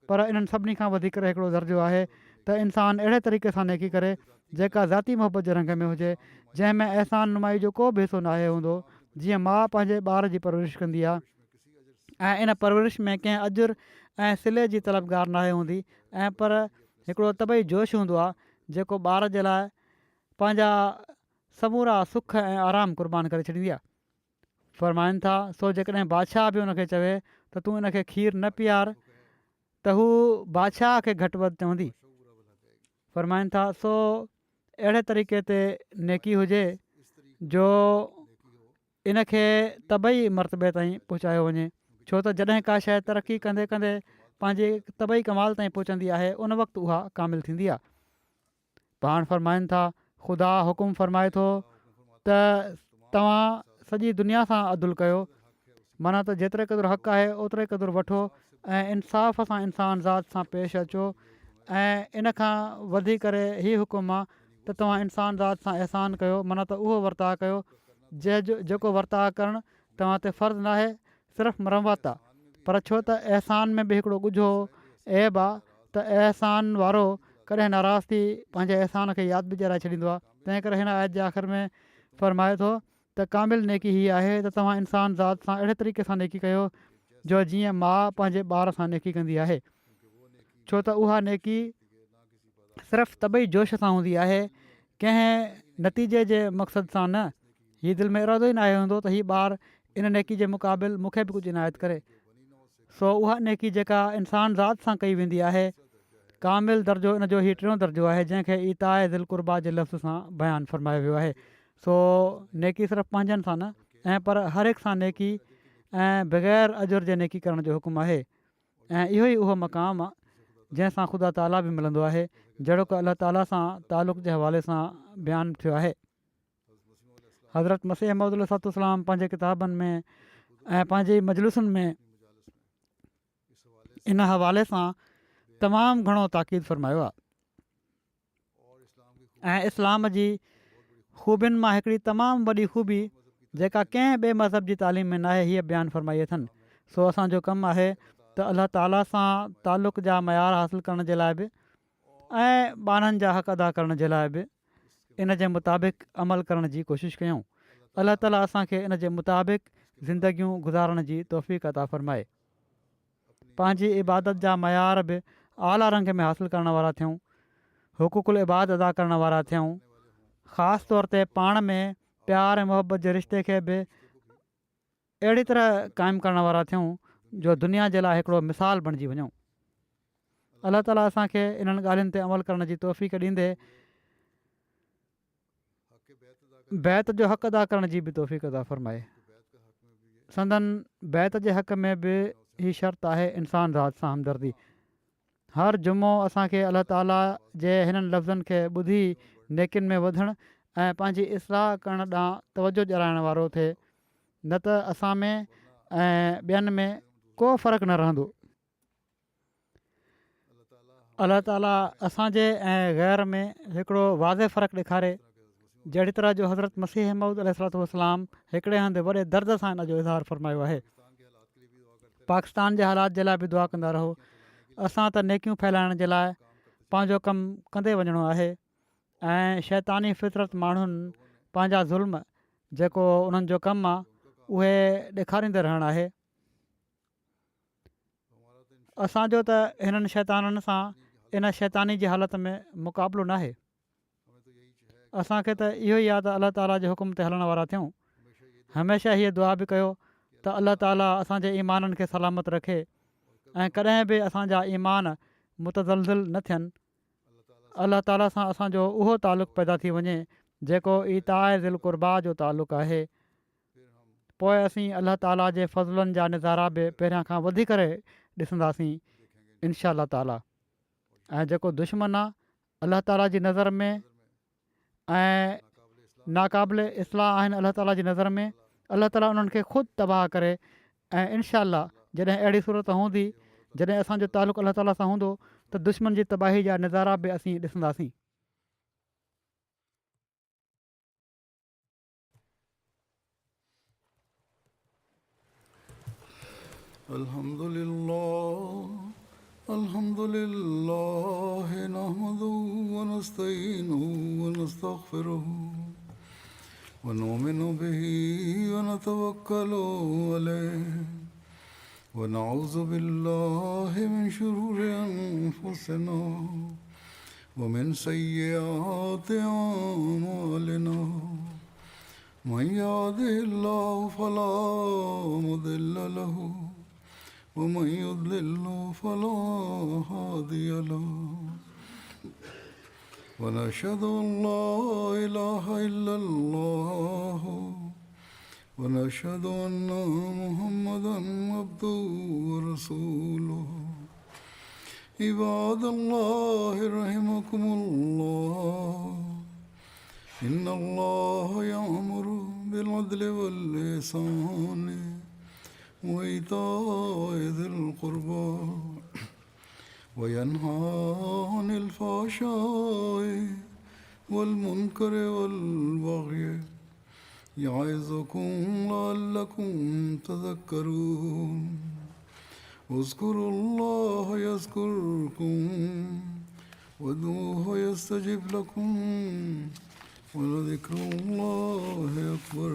B: पर इन्हनि सभिनी खां वधीक हिकिड़ो दर्जो आहे त इंसानु अहिड़े तरीक़े सां नेकी करे जेका ज़ाती मुहबत जे रंग में हुजे, जंहिंमें अहसान नुमाई जो को बि हिसो नाहे हूंदो। जीअं माउ पंहिंजे ॿार जी परवरिश कंदी आहे ऐं इन परवरिश में कंहिं अजुर ऐं सिले जी तलबगार नाहे हूंदी, ऐं पर हिकिड़ो तबई जोश हूंदो आहे जेको ॿार जे लाइ पंहिंजा समूरा सुख ऐं आराम क़ुर्बान करे छॾींदी आहे। फ़रमाइनि था, सो जेकॾहिं बादशाह बि हुनखे चवे त तूं इनखे खीरु न पीआर त हू बादशाह खे घटि वधि चवंदी। फ़रमाइनि था, सो अहिड़े तरीक़े ते नेकी हुजे जो इनखे तबई मरतबे ताईं पहुचायो वञे। छो त जॾहिं का शइ तरक़ी कंदे कंदे पंहिंजे तबई कमाल ताईं पहुचंदी आहे उन वक़्तु उहा कामिल थींदी आहे। पाण फ़रमाइनि था, ख़ुदा हुकुम फ़रमाए थो त तव्हां सॼी दुनिया सां अदुल कयो। माना त जेतिरे क़दुरु हक़ु आहे ओतिरे क़दुरु वठो ऐं इंसाफ़ सां इंसान ज़ात सां पेश अचो। ऐं इन खां वधी करे हीउ हुकुम आहे त तव्हां इंसान ज़ात सां अहसान कयो। माना त उहो वर्ताउ कयो जेको वर्ताउ करणु तव्हां ते फ़र्ज़ु नाहे, सिर्फ़ु मरमत आहे। पर छो त अहसान में बि हिकिड़ो ॻुझो ऐब आहे त अहसान वारो कॾहिं नाराज़ थी पंहिंजे अहसान खे यादि बि ॾियाराए छॾींदो आहे। तंहिं करे हिन आयत जे आख़िर में फ़रमाए थो त कामिल नेकी हीअ आहे त तव्हां इंसान ज़ात सां अहिड़े तरीक़े सां नेकी कयो जो जीअं माउ पंहिंजे ॿार सां नेकी कंदी आहे। छो त उहा नेकी सिर्फ़ु तबई जोश सां हूंदी आहे, कंहिं नतीजे जे मक़सद सां न। हीअ दिलि में इरादो ई न आहे हूंदो त हीउ ॿार इन नेकी जे मुक़ाबिल मूंखे बि कुझु इनायत करे। सो उहा नेकी जेका इंसान ज़ात सां कई वेंदी आहे, कामिल दर्जो इन जो हीउ टियों दर्जो आहे जंहिंखे इताए दिल क़ुर्बा जे लफ़्ज़ सां बयानु फ़रमायो वियो आहे। सो नेकी सिर्फ़ु पंहिंजनि सां न, ऐं पर हर हिकु सां नेकी ऐं बग़ैर अजुर जे नेकी करण जो हुकुम आहे। ऐं इहो ई उहो मक़ाम आहे जंहिंसां ख़ुदा ताला बि मिलंदो आहे, जहिड़ो की अलाह ताला सां तालुक़ जे हवाले सां बयानु थियो आहे। हज़रत मसीह मौद अलैहिस्सलाम पंहिंजे किताबनि में ऐं पंहिंजी मजलिसुनि में इन हवाले सां तमामु घणो ताक़ीद फ़रमायो आहे। ऐं इस्लाम जी ख़ूबियुनि मां हिकिड़ी तमामु वॾी ख़ूबी जेका कंहिं ॿिए मज़हब जी तालीम में न आहे, हीअ बयानु फ़रमाई अथनि। सो असांजो कमु आहे त अलाह ताला सां तालुक़ जा मयार हासिलु करण जे लाइ बि ऐं ॿारनि जा हक़ अदा करण जे लाइ बि इन जे मुताबिक़ अमल करण जी कोशिशि कयूं। अलाह ताला असांखे इन जे मुताबिक़ ज़िंदगियूं गुज़ारण जी तौफ़ीक़ अता फ़रमाए। पंहिंजी इबादत जा मयार बि आला रंग में हासिलु करण वारा थियूं, हुक़ुक़ुल इबाद अदा करण वारा थियूं, ख़ासि तौर ते पाण में प्यार ऐं मुहबत जे रिश्ते खे बि अहिड़ी तरह क़ाइमु करण वारा थियूं जो दुनिया जे लाइ हिकिड़ो मिसाल बणिजी वञूं। अलाह ताला असांखे इन्हनि ॻाल्हियुनि ते अमल करण जी तौफ़ीक़ ॾींदे बैत जो हक़ अदा करण जी बि तौफ़ीक़ अदा फ़रमाए। संदन बैत जे हक़ में बि ही शर्त आहे इंसान ज़ात सां हमदर्दी। हर जुमो असांखे अलाह ताला जे हिननि लफ़्ज़नि खे ॿुधी नेकियुनि में वधणु ऐं पंहिंजी इस्लाह करण ॾांहुं तवजो ॾियाराइण वारो थिए, न त असां में ऐं ॿियनि में को फ़र्क़ु न रहंदो। अलाह ताला असांजे ऐं ग़ैर में हिकिड़ो वाज़े फ़र्क़ु ॾेखारे, जहिड़ी तरह जो हज़रत मसीह मऊद अलैहिस्सलाम हिकिड़े हंधि वॾे दर्द सां हिन जो इज़हार फ़रमायो आहे। पाकिस्तान जे हालात जे लाइ बि दुआ कंदा रहो। असां त नेकियूं फैलाइण जे लाइ पंहिंजो कमु कंदे वञिणो आहे ऐं शैतानी फितरत माण्हुनि पंहिंजा ज़ुल्म जेको उन्हनि जो कमु आहे उहे ॾेखारींदे रहणु आहे। असांजो त हिननि शैताननि सां इन शैतानी जी हालति में मुक़ाबिलो न आहे। असांखे त इहो ई आहे त अलाह ताला जे हुकुम ते हलण वारा थियूं। हमेशह हीअ दुआ बि कयो त अलाह ताला असांजे ईमाननि खे सलामत रखे ऐं कॾहिं बि असांजा ईमान मुतज़लज़िल न थियनि। अलाह ताला सां असांजो उहो तालुक़ु पैदा थी वञे जेको इताए ज़िल क़ुर्बा जो तालुक़ु आहे। पोइ असीं अलाह ताला जे फज़लनि जा नज़ारा बि पहिरियां खां वधी करे ॾिसंदासीं इनशा अलाह ताला। ऐं जेको दुश्मन आहे अलाह ताला जी नज़र में ऐं नाक़ाबिल इस्लाह आहिनि अलाह ताला जी नज़र में, अलाह ताला उन्हनि खे ख़ुदि तबाह करे ऐं इनशा अलाह जॾहिं अहिड़ी सूरत हूंदी जॾहिं असांजो तालुक़ु अलाह ताला सां हूंदो त दुश्मन जी तबाही जा नज़ारा बि असीं ॾिसंदासीं।
A: الحمد لله نحمده ونستعينه ونستغفره ونؤمن به ونتوكل عليه ونعوذ بالله من شرور أنفسنا ومن سيئات أعمالنا من يهده الله فلا مضل له ومن يضلل فلا هادي له ونشهد أن لا إله إلا الله ونشهد أن محمدا عبده ورسوله عباد الله رحمكم الله إن الله يأمر بالعدل والإحسان وإيتاء ذي القربى وينهى عن الفحشاء والمنكر والبغي يعظكم لعلكم تذكرون اذكروا الله يذكركم وادعوه يستجب لكم ولذكر الله أكبر.